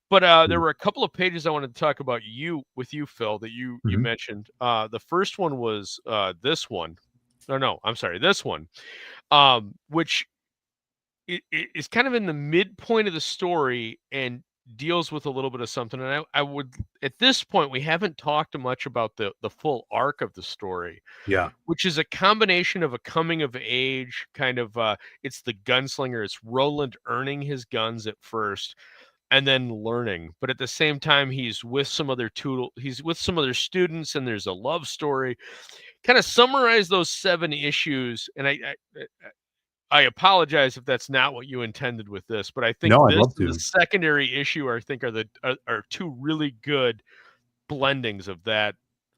But there were a couple of pages I wanted to talk about with you, Phill, that you mentioned. The first one was this one. No, I'm sorry, this one, which is kind of in the midpoint of the story and deals with a little bit of something. And I would, at this point, we haven't talked much about the full arc of the story. Yeah. Which is a combination of a coming of age kind of, it's the gunslinger. It's Roland earning his guns at first, and then learning, but at the same time, he's with some other students, and there's a love story. Kind of summarize those 7 issues, and I apologize if that's not what you intended with this, but I think No, I'd this love and to. the secondary issue, I think, are 2 really good blendings of that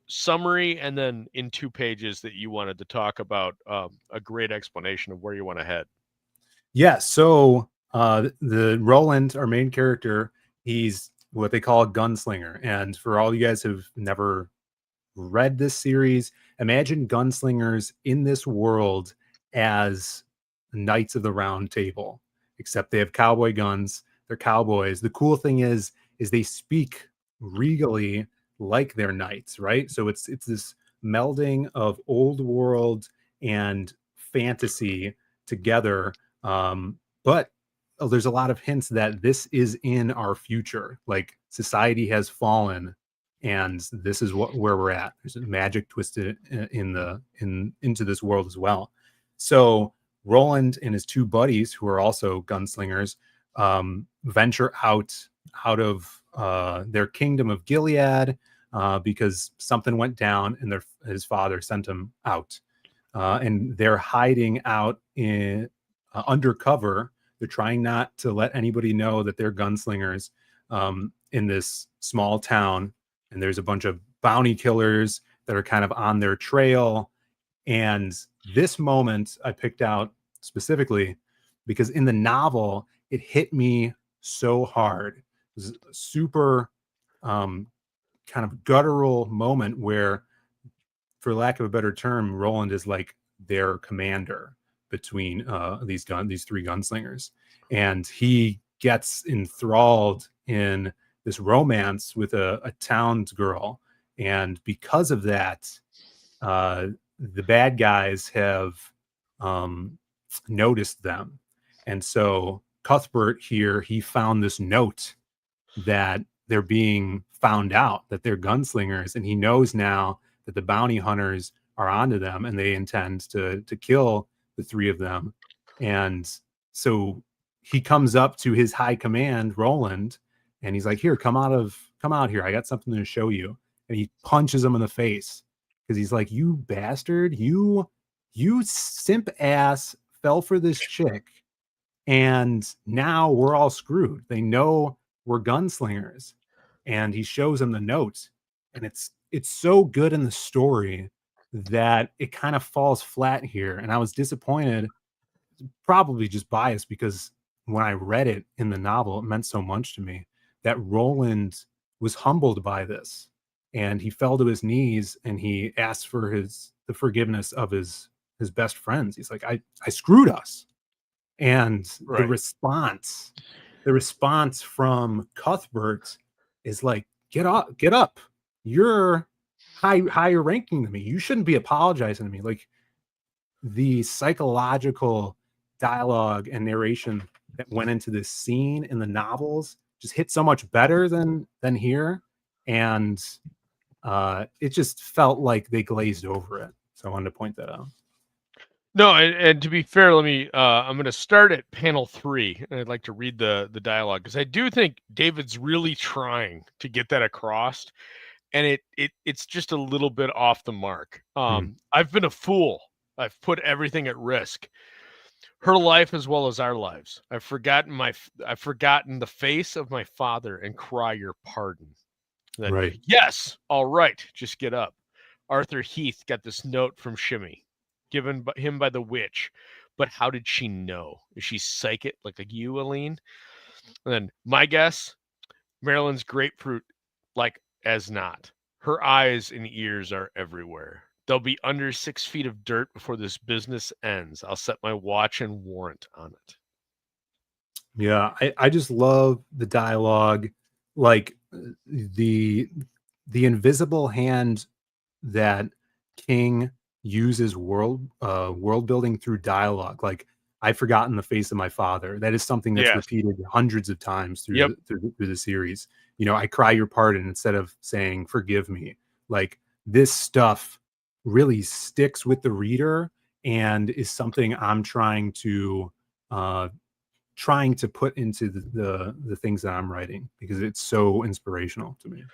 summary, and then in 2 pages that you wanted to talk about a great explanation of where you want to head. Yeah. So the Roland, our main character, he's what they call a gunslinger. And for all you guys who've never read this series, imagine gunslingers in this world as Knights of the Round Table, except they have cowboy guns. They're cowboys. The cool thing is they speak regally like they're knights, right? So it's this melding of old world and fantasy together. But there's a lot of hints that this is in our future. Like, society has fallen, and this is where we're at. There's magic twisted into this world as well. So Roland and his 2 buddies, who are also gunslingers, venture out of their kingdom of Gilead because something went down, and his father sent him out, and they're hiding out in undercover. They're trying not to let anybody know that they're gunslingers in this small town. And there's a bunch of bounty killers that are kind of on their trail. And this moment I picked out specifically because in the novel, it hit me so hard super kind of guttural moment where, for lack of a better term, Roland is like their commander between these three gunslingers, and he gets enthralled in this romance with a townsgirl, and because of that, the bad guys have noticed them, and so Cuthbert here, he found this note that they're being found out, that they're gunslingers, and he knows now that the bounty hunters are onto them and they intend to kill the three of them. And so he comes up to his high command, Roland, and he's like, here, come out here. I got something to show you. And he punches him in the face because he's like, you bastard, you simp ass fell for this chick. And now we're all screwed. They know we're gunslingers. And he shows him the note, and it's so good in the story that it kind of falls flat here. And I was disappointed, probably just biased, because when I read it in the novel, it meant so much to me that Roland was humbled by this, and he fell to his knees and he asked for the forgiveness of his best friends. He's like, I screwed us. And Right. the response from Cuthbert is like, get up. You're higher ranking than me. You shouldn't be apologizing to me. Like, the psychological dialogue and narration that went into this scene in the novels just hit so much better than here. And it just felt like they glazed over it. So I wanted to point that out. No, and to be fair, let me. I'm going to start at panel 3, and I'd like to read the dialogue, because I do think David's really trying to get that across, and it's just a little bit off the mark. I've been a fool. I've put everything at risk. Her life as well as our lives. I've forgotten the face of my father and cry your pardon. Then, Right. yes, all right, just get up. Arthur Heath got this note from Shimmy, given him by the witch. But how did she know? Is she psychic like you, Aline? And then my guess, Marilyn's grapefruit like as not. Her eyes and ears are everywhere. They'll be under 6 feet of dirt before this business ends. I'll set my watch and warrant on it. Yeah, I just love the dialogue, like the invisible hand that King uses world building through dialogue. Like, I've forgotten the face of my father. That is something that's repeated hundreds of times through the series. You know, I cry your pardon instead of saying forgive me. Like, this stuff really sticks with the reader and is something I'm trying to put into the things that I'm writing, because it's so inspirational to me.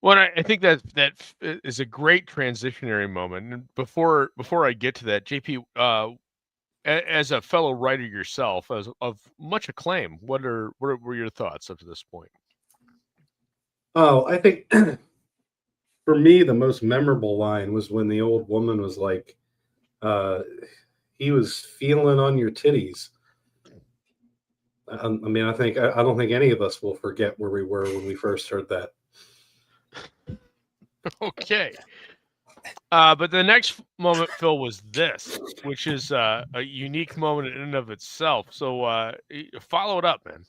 Well, I think that is a great transitionary moment. And before I get to that, JP, as a fellow writer yourself, as of much acclaim, what were your thoughts up to this point? Oh, I think for me, the most memorable line was when the old woman was like, he was feeling on your titties. I mean, I don't think any of us will forget where we were when we first heard that. Okay. But the next moment, Phill, was this, which is a unique moment in and of itself. So follow it up, man.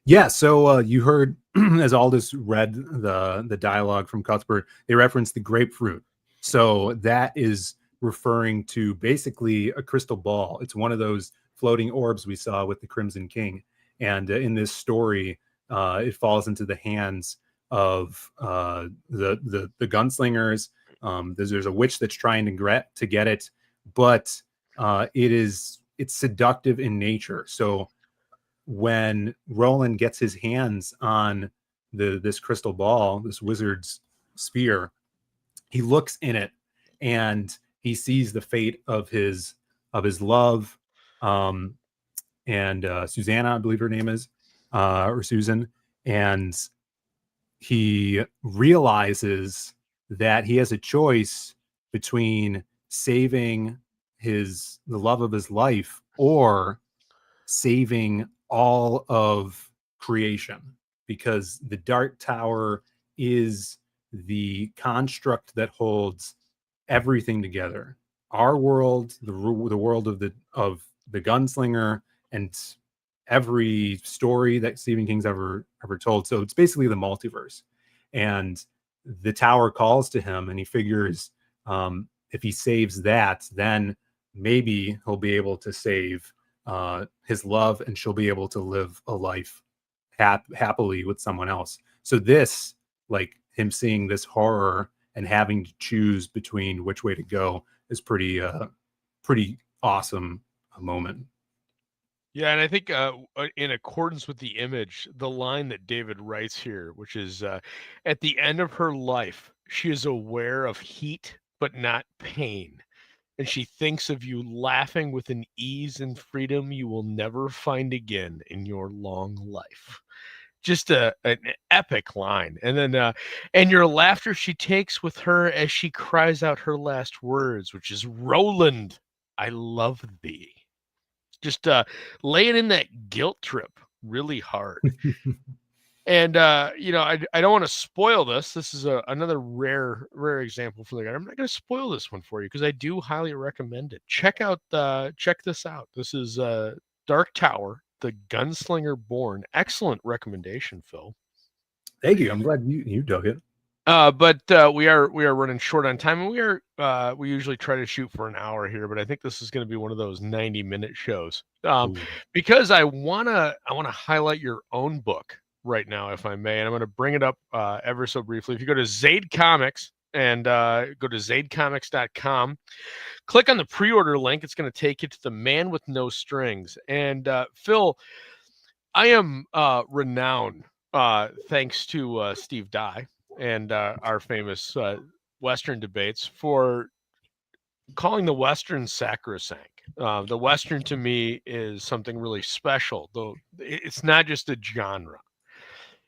Yeah, so you heard, as Aldous read the dialogue from Cuthbert, they referenced the grapefruit. So that is referring to basically a crystal ball. It's one of those floating orbs we saw with the Crimson King. And in this story, it falls into the hands of the gunslingers. There's a witch that's trying to get it, but it's seductive in nature. So when Roland gets his hands on this crystal ball, this wizard's spear, he looks in it and he sees the fate of his love, and Susanna, I believe her name is, or Susan, and he realizes that he has a choice between saving the love of his life or saving all of creation. because the Dark Tower is the construct that holds everything together. Our world, the world of the Gunslinger, and every story that Stephen King's ever told. So it's basically the multiverse. And the tower calls to him, and he figures if he saves that, then maybe he'll be able to save his love, and she'll be able to live a life happily with someone else. So this, like him seeing this horror and having to choose between which way to go, is pretty awesome moment. Yeah, and I think in accordance with the image, the line that David writes here, which is at the end of her life, she is aware of heat but not pain. And she thinks of you laughing with an ease and freedom you will never find again in your long life. Just an epic line. And then, and your laughter she takes with her as she cries out her last words, which is, Roland, I love thee. Just laying in that guilt trip really hard. And I don't want to spoil this. This is another rare example for the guy. I'm not going to spoil this one for you because I do highly recommend it. Check this out. This is Dark Tower, The Gunslinger Born. Excellent recommendation, Phill. Thank you. I'm glad you dug it. But we are running short on time, and we usually try to shoot for an hour here, but I think this is going to be one of those 90-minute shows. Because I wanna highlight your own book right now, if I may, and I'm going to bring it up ever so briefly. If you go to Zaid Comics and go to zaidcomics.com, click on the pre-order link. It's going to take you to The Man with No Strings. And Phill, I am renowned, thanks to Steve Dye and our famous Western debates, for calling the Western sacrosanct. The Western to me is something really special, though it's not just a genre.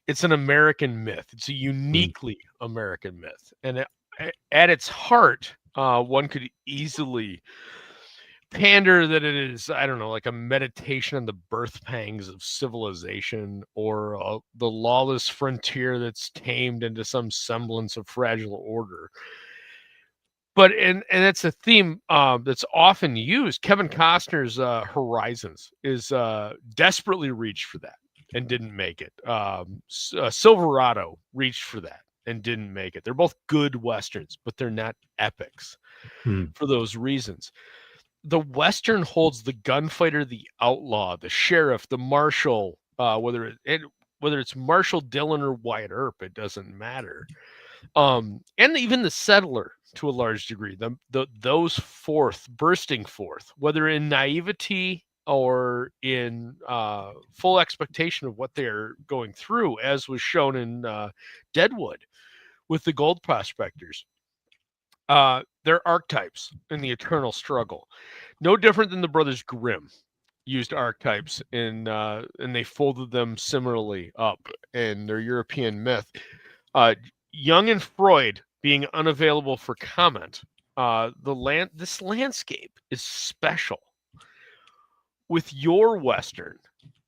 It's an American myth. It's a uniquely American myth. And at its heart, one could easily pander that it is, I don't know, like a meditation on the birth pangs of civilization, or the lawless frontier that's tamed into some semblance of fragile order. But and it's a theme that's often used. Kevin Costner's Horizons is desperately reached for that and didn't make it. Silverado reached for that and didn't make it. They're both good Westerns, but they're not epics for those reasons. The Western holds the gunfighter, the outlaw, the sheriff, the marshal, whether it's Marshal Dillon or Wyatt Earp, it doesn't matter. And even the settler, to a large degree, those bursting forth, whether in naivety or in full expectation of what they're going through, as was shown in Deadwood with the gold prospectors. They're archetypes in the eternal struggle. No different than the Brothers Grimm used archetypes and they folded them similarly up in their European myth. Jung and Freud being unavailable for comment, this landscape is special. With your Western,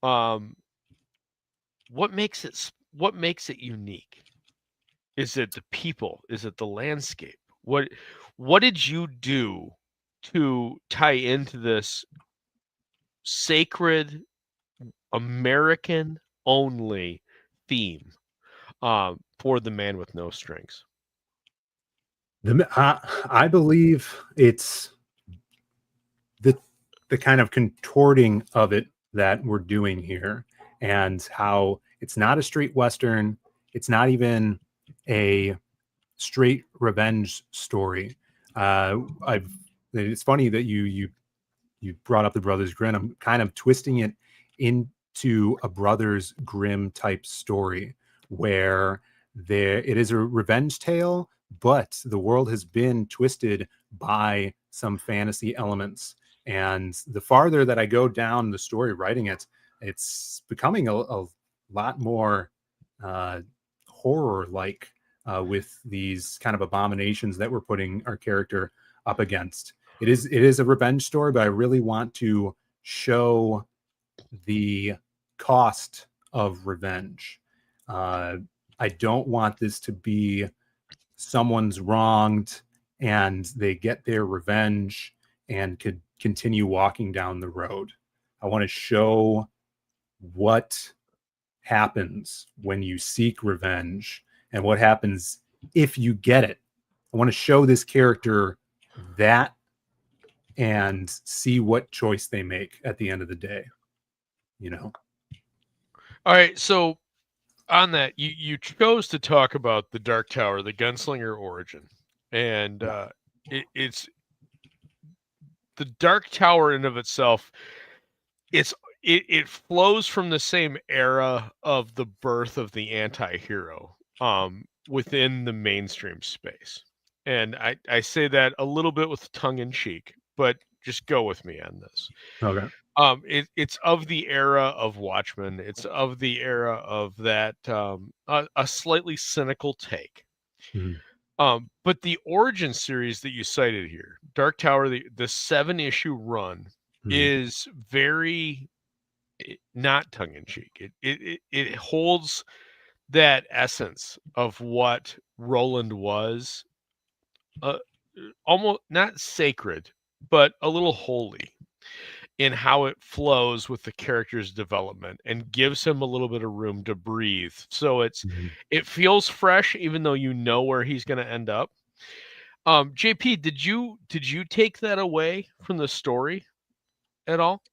what makes it unique? Is it the people? Is it the landscape? What did you do to tie into this sacred American only theme for The Man with No Strings? I believe it's the kind of contorting of it that we're doing here, and how it's not a straight Western. It's not even a straight revenge story. It's funny that you brought up the Brothers Grimm. I'm kind of twisting it into a Brothers Grimm type story where it is a revenge tale, but the world has been twisted by some fantasy elements. And the farther that I go down the story writing it, it's becoming a lot more horror-like with these kind of abominations that we're putting our character up against. It is a revenge story, but I really want to show the cost of revenge. I don't want this to be someone's wronged and they get their revenge and could continue walking down the road. I want to show what happens when you seek revenge and what happens if you get it. I want to show this character that and see what choice they make at the end of the day. You know? All right, so on that, you chose to talk about the Dark Tower, the Gunslinger origin, and it's the Dark Tower in of itself. It flows from the same era of the birth of the anti-hero within the mainstream space, and I say that a little bit with tongue in cheek, but just go with me on this. Okay. It's of the era of Watchmen. It's of the era of that a slightly cynical take. Mhm. But the origin series that you cited here, Dark Tower, the 7-issue run, Mhm. is very not tongue in cheek. It holds that essence of what Roland was, almost not sacred, but a little holy in how it flows with the character's development and gives him a little bit of room to breathe. So Mhm. it feels fresh, even though you know where he's going to end up. JP, did you take that away from the story at all?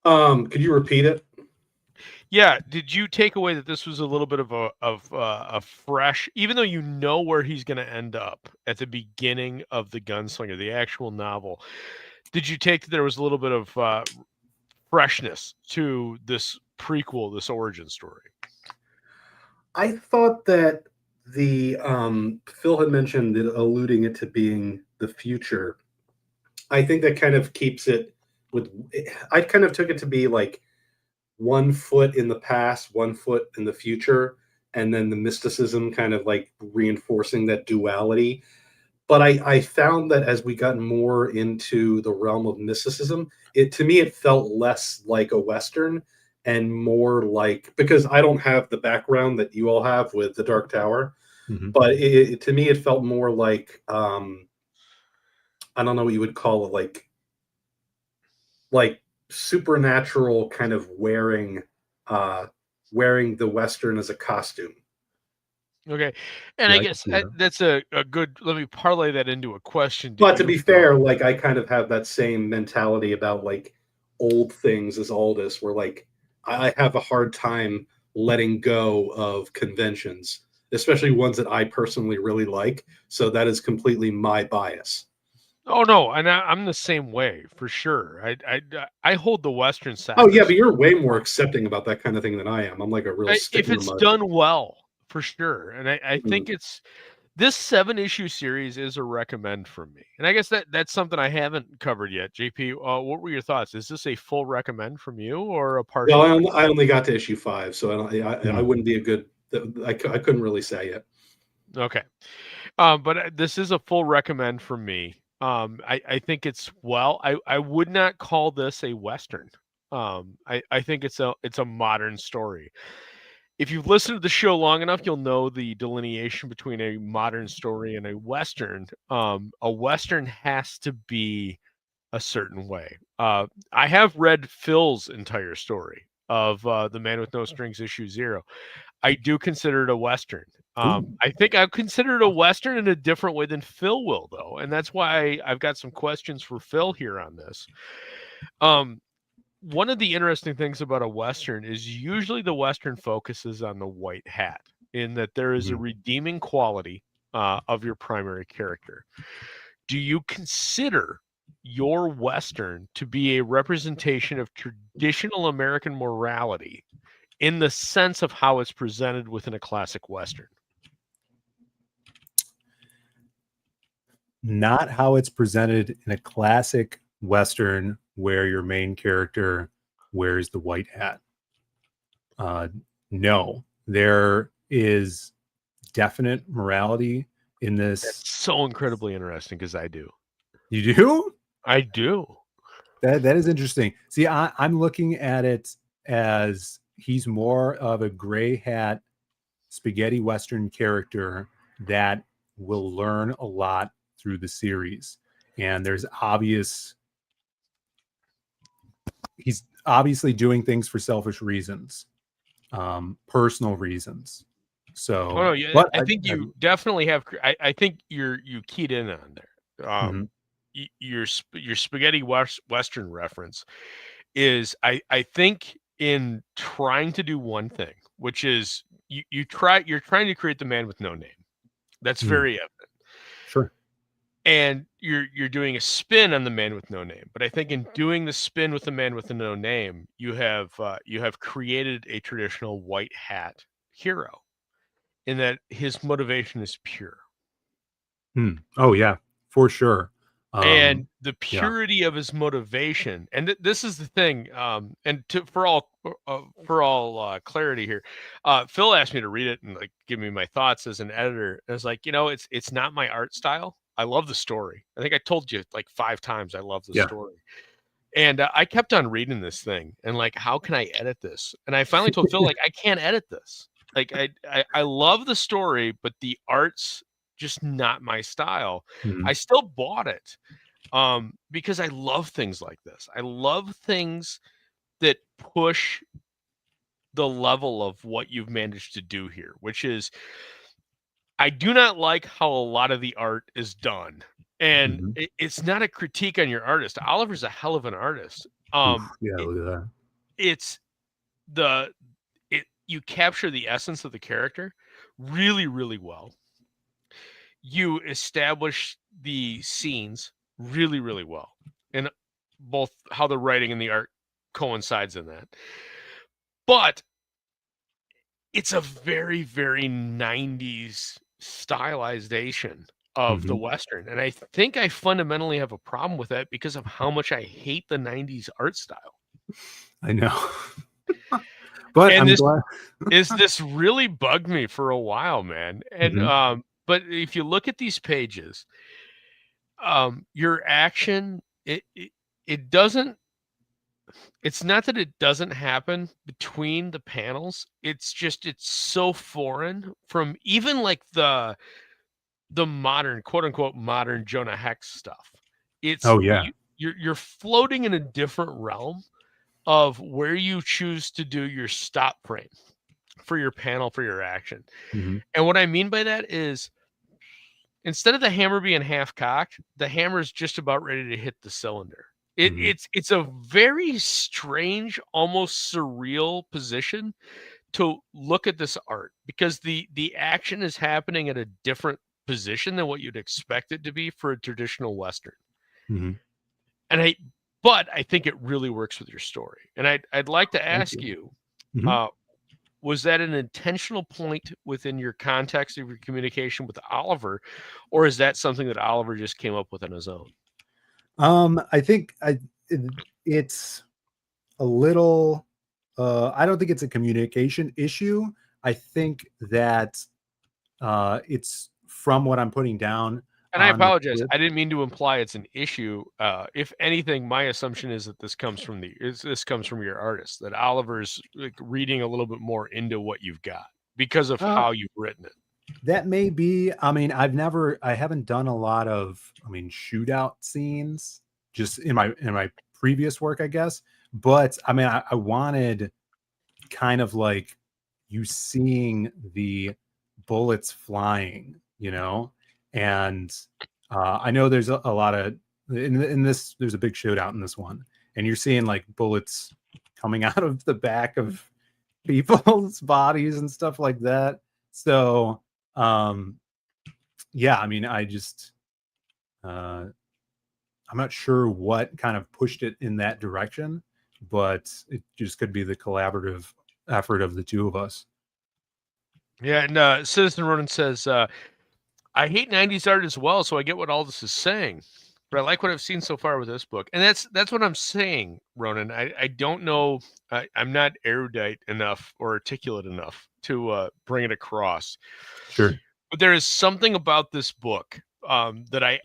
Could you repeat it? Yeah, did you take away that this was a little bit of a fresh, even though you know where he's going to end up at the beginning of the Gunslinger, the actual novel? Did you take that there was a little bit of freshness to this prequel, this origin story? I thought that the Phil had mentioned it, alluding it to being the future. I think that kind of keeps it with. I kind of took it to be like 1 foot in the past, 1 foot in the future, and then the mysticism kind of like reinforcing that duality. But I found that as we got more into the realm of mysticism, to me it felt less like a Western and more like, because I don't have the background that you all have with the Dark Tower, Mhm. but to me it felt more like I don't know what you would call it, like supernatural kind of wearing the Western as a costume. Okay, and Yeah, I I can guess see that. that's a good. Let me parlay that into a question to But to you, be Phil. fair, like I kind of have that same mentality about like old things as Aldous, where like I have a hard time letting go of conventions, especially ones that I personally really like. So that is completely my bias. Oh no, and I'm the same way for sure. I hold the Western side Oh of yeah, this. but you're way more accepting about that kind of thing than I am. I'm like a real stick If in the it's mud. done well, for sure, and I Mm. think it's this 7-issue series is a recommend for me. And I guess that's something I haven't covered yet. JP, what were your thoughts? Is this a full recommend from you or a Well, partial recommend? I only got to issue 5, so I Mhm. wouldn't be a good. I couldn't really say it. Okay. But this is a full recommend from me. I think it's I would not call this a Western. I think it's a modern story. If you've listened to the show long enough, you'll know the delineation between a modern story and a Western. A Western has to be a certain way. I have read Phil's entire story of The Man with No Strings issue 0. I do consider it a Western. Ooh. I think I've considered a Western in a different way than Phil will, though, and that's why I've got some questions for Phil here on this. One of the interesting things about a Western is usually the Western focuses on the white hat, in that there is a Mhm. redeeming quality of your primary character. Do you consider your Western to be a representation of traditional American morality in the sense of how it's presented within a classic Western? Not how it's presented in a classic Western where your main character wears the white hat. No, there is definite morality in this. That's so incredibly interesting because I do. You do? I do. That is interesting. See, I'm looking at it as he's more of a gray hat spaghetti Western character that will learn a lot through the series. And he's obviously doing things for selfish reasons, personal reasons. So, Oh no, yeah, but I think you definitely have. I think you keyed in on there. Mhm. Your spaghetti Western reference is I think in trying to do one thing, which is you're trying to create the man with no name. That's very evident. Sure. And you're doing a spin on the man with no name. But I think in doing the spin with the man with no name, you have created a traditional white hat hero in that his motivation is pure. Oh yeah, for sure. And the Yeah. purity of his motivation, and this is the thing, and for all clarity here, Phill asked me to read it and like give me my thoughts as an editor. And I was like, it's not my art style. I love the story. I think I told you like 5 times I love the Yeah. story. And I kept on reading this thing and like, how can I edit this? And I finally told Phill, like, I can't edit this. Like, I love the story, but the art's just not my style. Mhm. I still bought it because I love things like this. I love things that push the level of what you've managed to do here, which is I do not like how a lot of the art is done. And Mhm. it's not a critique on your artist. Oliver's a hell of an artist. Oof, yeah, look at that. It's you capture the essence of the character really, really well. You establish the scenes really, really well, and both how the writing and the art coincides in that. But it's a very, very 90s stylization of the Mhm. Western. And I think I fundamentally have a problem with that because of how much I hate the 90s art style. I know. But And I'm glad. this really bugged me for a while, man. And Mhm. but if you look at these pages, your action, it doesn't, it's not that it doesn't happen between the panels. It's just it's so foreign from even like the modern, quote unquote, modern Jonah Hex stuff. It's Oh yeah. you're floating in a different realm of where you choose to do your stop frame for your panel for your action. Mhm. And what I mean by that is instead of the hammer being half cocked, the hammer is just about ready to hit the cylinder. Mhm. It's a very strange, almost surreal position to look at this art because the action is happening at a different position than what you'd expect it to be for a traditional Western. Mhm. And but I think it really works with your story. And I'd like to Thank ask you. you, Mhm. uh, was that an intentional point within your context of your communication with Oliver, or is that something that Oliver just came up with on his own? I think it's a little. I don't think it's a communication issue. I think that it's from what I'm putting down And I on the apologize. script. I didn't mean to imply it's an issue. If anything, my assumption is that this comes from your artist, that Oliver's like reading a little bit more into what you've got because of Uh, how you've written it. that may be. I mean, I haven't done a lot of, shootout scenes just in my previous work, I guess. But I mean, I wanted kind of like you seeing the bullets flying, and I know there's a lot of in this. There's a big shootout in this one, and you're seeing like bullets coming out of the back of people's bodies and stuff like that. So, yeah, I mean, uh, I'm not sure what kind of pushed it in that direction, but it just could be the collaborative effort of the two of us. Yeah, and Citizen Ronan says, I hate 90s art as well, so I get what all this is saying. But I like what I've seen so far with this book. And that's what I'm saying, Ronan. I don't know. I'm not erudite enough or articulate enough to bring it across. Sure. But there is something about this book that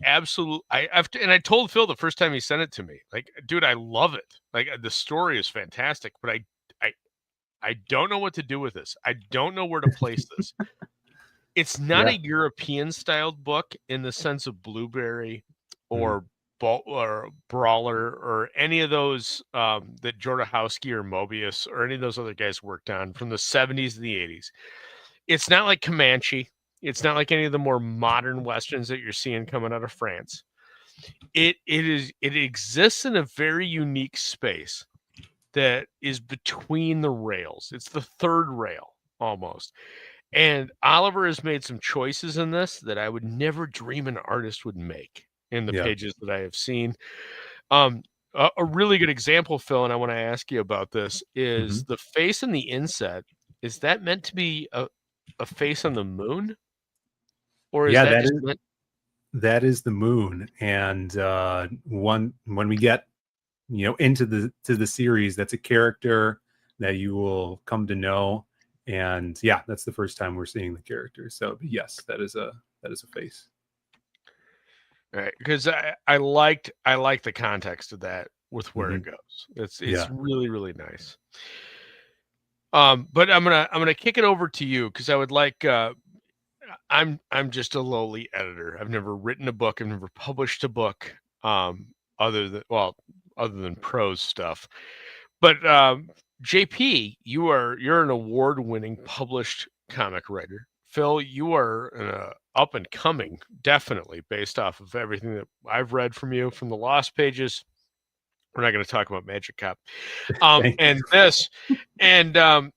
and I told Phill the first time he sent it to me, like, dude, I love it. Like the story is fantastic, but I I don't know what to do with this. I don't know where to place this. It's not Yeah. a European styled book in the sense of Blueberry or or Brawler or any of those that Jodorowsky or Mobius or any of those other guys worked on from the 70s to the 80s. It's not like Comanche. It's not like any of the more modern westerns that you're seeing coming out of France. It exists in a very unique space that is between the rails. It's the third rail almost. And Oliver has made some choices in this that I would never dream an artist would make in the Yeah. pages that I have seen. A really good example, Phil, and I want to ask you about this, is the face in the inset. Is that meant to be a face on the moon? Or is Yeah, that that just is meant? that is the moon. And when we get into the series, that's a character that you will come to know. And yeah, that's the first time we're seeing the character. So yes, that is a face. Right, because I liked the context of that with where it Mhm. goes. It's Yeah. really, really nice. But I'm gonna kick it over to you because I would like I'm just a lowly editor. I've never written a book. I've never published a book. Other than prose stuff. But JP, you're an award-winning published comic writer. Phill, you are an up and coming, definitely based off of everything that I've read from you from the Lost Pages. We're not going to talk about Magic Cop, Thank and this, and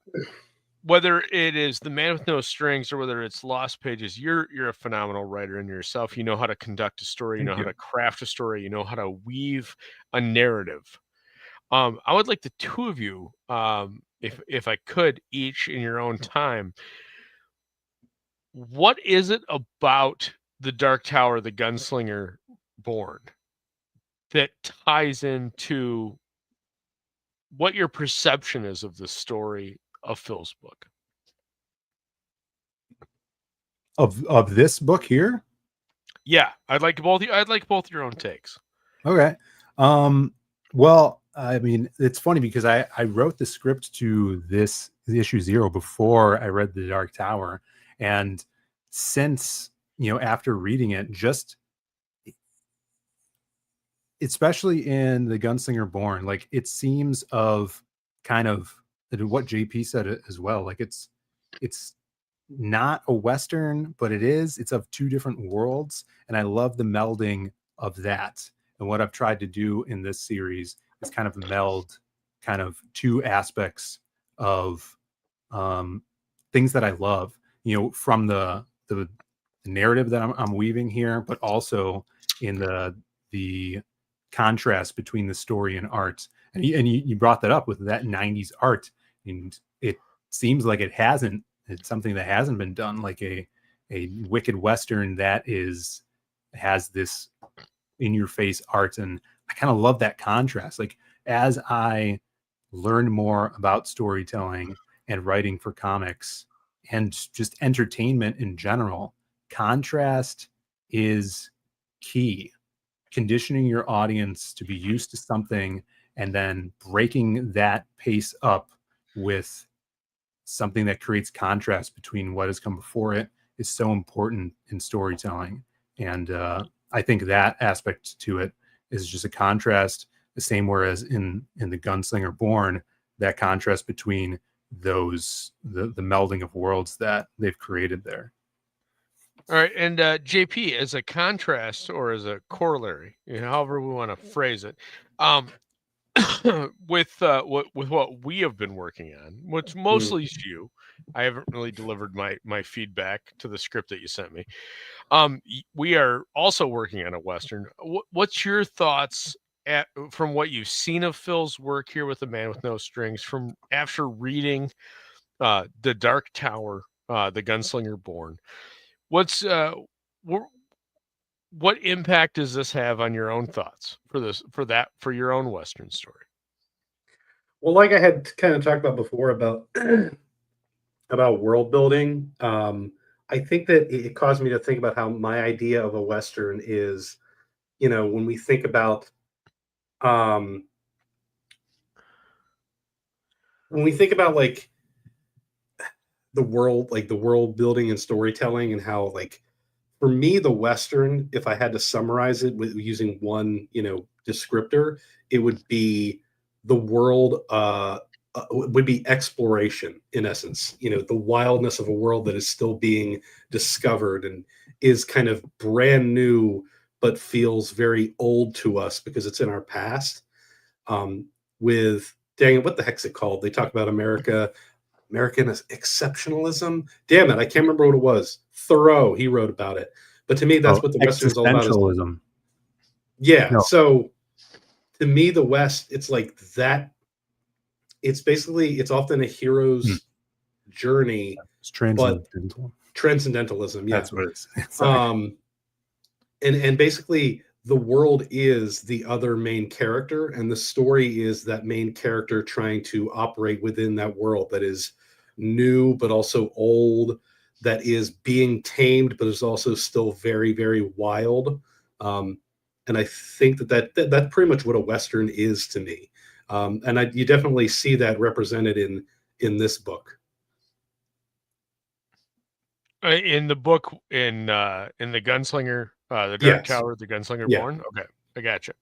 whether it is The Man with No Strings or whether it's Lost Pages, you're a phenomenal writer in yourself. You know how to conduct a story, you know how to craft a story, you know how to weave a narrative. I would like the two of you, if I could, each in your own time. What is it about the Dark Tower, the Gunslinger Born, that ties into what your perception is of the story of Phil's book? Of this book here? Yeah, I'd like both your own takes. Okay. Well, I mean, it's funny because I wrote the script to this issue 0 before I read The Dark Tower. And since, after reading it, just especially in The Gunslinger Born, like it seems of kind of what JP said as well. Like it's not a Western, but it's of two different worlds. And I love the melding of that. And what I've tried to do in this series is kind of meld kind of two aspects of things that I love, from the narrative that I'm weaving here, but also in the contrast between the story and art. And you brought that up with that 90s art. And it seems like it's something that hasn't been done, like a wicked Western that has this in your face art. And I kind of love that contrast. Like as I learned more about storytelling and writing for comics and just entertainment in general, contrast is key. Conditioning your audience to be used to something and then breaking that pace up with something that creates contrast between what has come before it is so important in storytelling. And I think that aspect to it is just a contrast, the same whereas in the Gunslinger Born, that contrast between those the melding of worlds that they've created there. All right, and JP, as a contrast or as a corollary, however we want to phrase it, with what we have been working on, which mostly is you. I haven't really delivered my feedback to the script that you sent me. We are also working on a Western. What's your thoughts from what you've seen of Phil's work here with The Man with No Strings, from after reading The Dark Tower, The Gunslinger Born? What impact does this have on your own thoughts for your own Western story? Well, like I had kind of talked about before about about world building, I think that it caused me to think about how my idea of a Western is, when we think about like the world, like the world building and storytelling, and how, like, for me, the Western, if I had to summarize it with using one, descriptor, it would be the world, would be exploration in essence, the wildness of a world that is still being discovered and is kind of brand new, but feels very old to us because it's in our past. With, dang it, what the heck's it called? They talk about American exceptionalism. Damn it, I can't remember what it was. Thoreau, he wrote about it. But to me, that's what the Western is all about. Existentialism. Yeah. No. So to me, the West, it's like that. It's often a hero's journey, It's transcendental. Transcendentalism. Yeah. That's what it is. And basically the world is the other main character, and the story is that main character trying to operate within that world that is new but also old, that is being tamed but is also still very, very wild. And I think that's pretty much what a Western is to me. And you definitely see that represented in this book. In the book, in the Gunslinger, the Dark Yes. Tower, the Gunslinger Yeah. Born. Okay, I gotcha.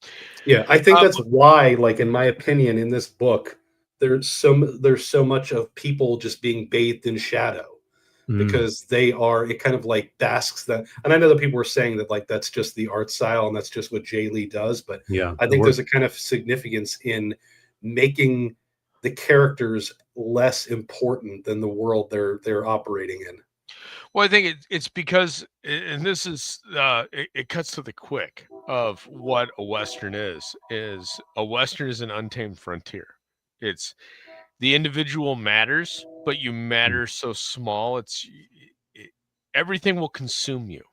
Yeah, I think that's why, like, in my opinion, in this book, there's so much of people just being bathed in shadow, because it kind of like basks that. And I know that people were saying that, like, that's just the art style and that's just what Jay Lee does, but Yeah, I think there's a kind of significance in making the characters less important than the world they're operating in. Well, I think it's because, and this is it cuts to the quick of what a Western is. Is a Western is an untamed frontier. It's the individual matters, but you matter so small. Everything will consume you.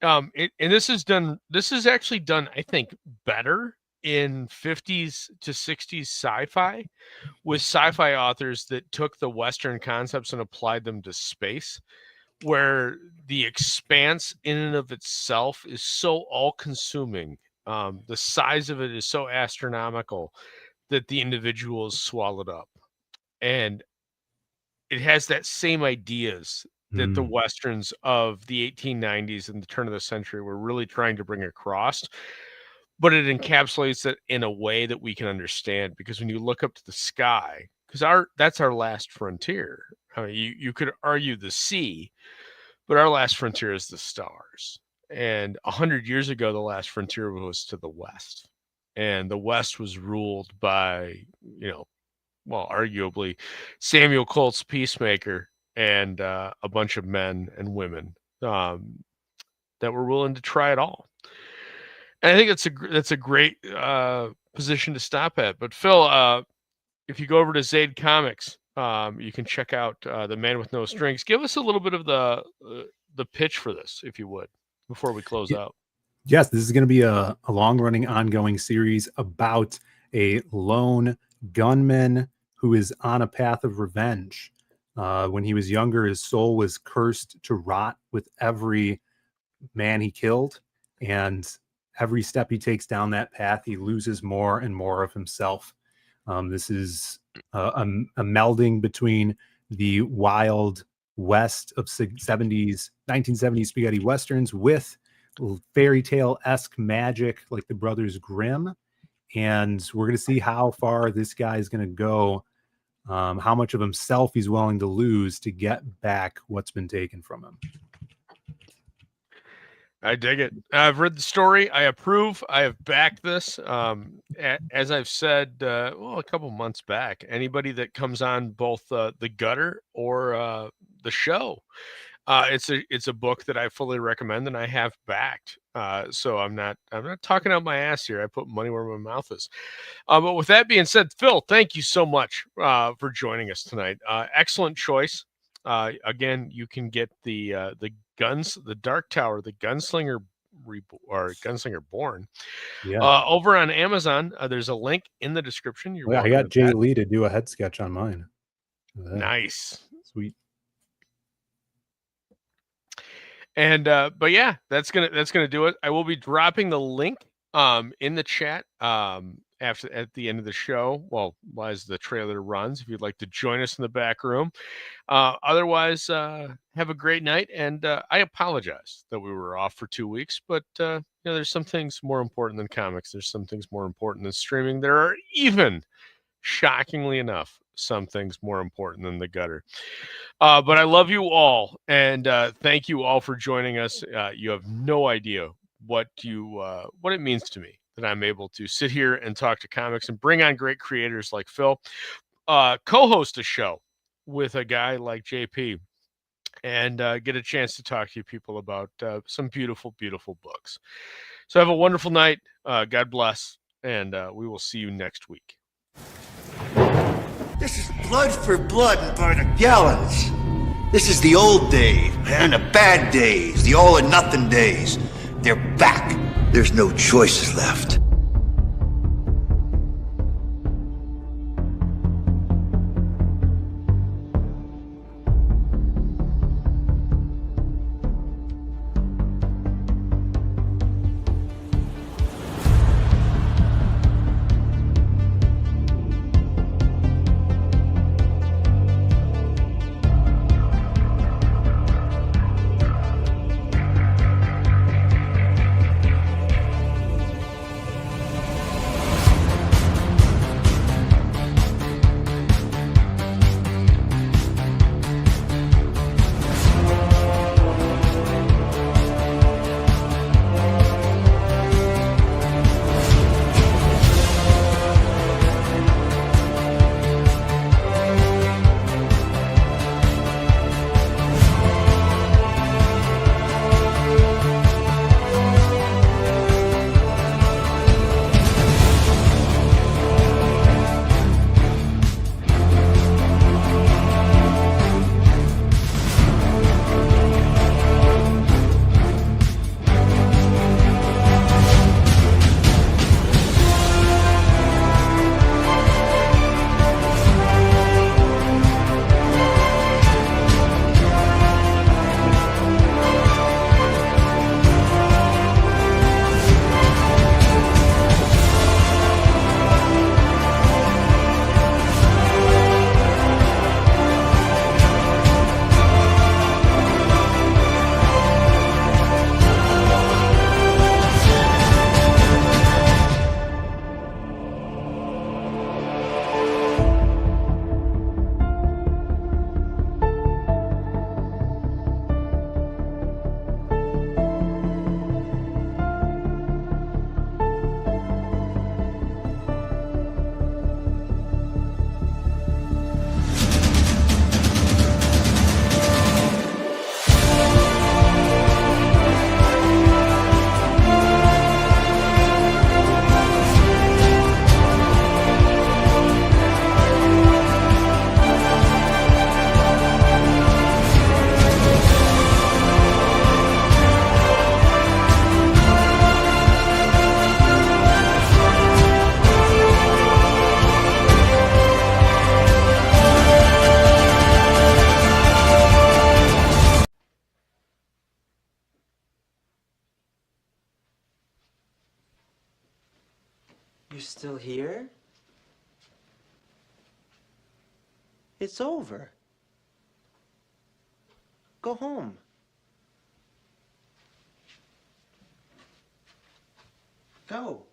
And this is actually done, I think, better in 50s to 60s sci-fi, with sci-fi authors that took the Western concepts and applied them to space, where the expanse in and of itself is so all-consuming. The size of it is so astronomical that the individual is swallowed up. And it has that same ideas that the Westerns of the 1890s and the turn of the century were really trying to bring across, but it encapsulates it in a way that we can understand. Because when you look up to the sky, because that's our last frontier. I mean, you could argue the sea, but our last frontier is the stars. And 100 years ago, the last frontier was to the west, and the west was ruled by, well, arguably Samuel Colt's Peacemaker and a bunch of men and women that were willing to try it all. And I think that's a great position to stop at. But Phill, if you go over to Zaid Comics, you can check out The Man with No Strings. Give us a little bit of the pitch for this, if you would, before we close out. Yes, this is going to be a long-running, ongoing series about a lone gunman who is on a path of revenge. When he was younger, his soul was cursed to rot with every man he killed, and every step he takes down that path, he loses more and more of himself. This is a melding between the wild west of 1970s spaghetti westerns with fairy tale-esque magic like the Brothers Grimm. And we're going to see how far this guy is going to go, how much of himself he's willing to lose to get back what's been taken from him. I dig it. I've read the story. I approve. I have backed this. As I've said, a couple months back, anybody that comes on both the gutter or the show, it's a book that I fully recommend and I have backed. So I'm not talking out my ass here. I put money where my mouth is. But with that being said, Phill, thank you so much for joining us tonight. Excellent choice. Again, you can get the Dark Tower, the Gunslinger Born, over on Amazon. There's a link in the description. I got Jay Lee to do a head sketch on mine. Nice, sweet. And but yeah, that's gonna do it. I will be dropping the link in the chat at the end of the show. Well, as the trailer runs, if you'd like to join us in the back room. Otherwise, have a great night. And I apologize that we were off for 2 weeks, but there's some things more important than comics. There's some things more important than streaming. There are even, shockingly enough, some things more important than the gutter. But I love you all, and thank you all for joining us. You have no idea what it means to me that I'm able to sit here and talk to comics and bring on great creators like Phill, co-host a show with a guy like JP, and get a chance to talk to you people about some beautiful, beautiful books. So have a wonderful night. God bless, and we will see you next week. This is blood for blood and by the gallons. This is the old days and the bad days, the all or nothing days. They're back. There's no choices left. You're still here? It's over. Go home. Go.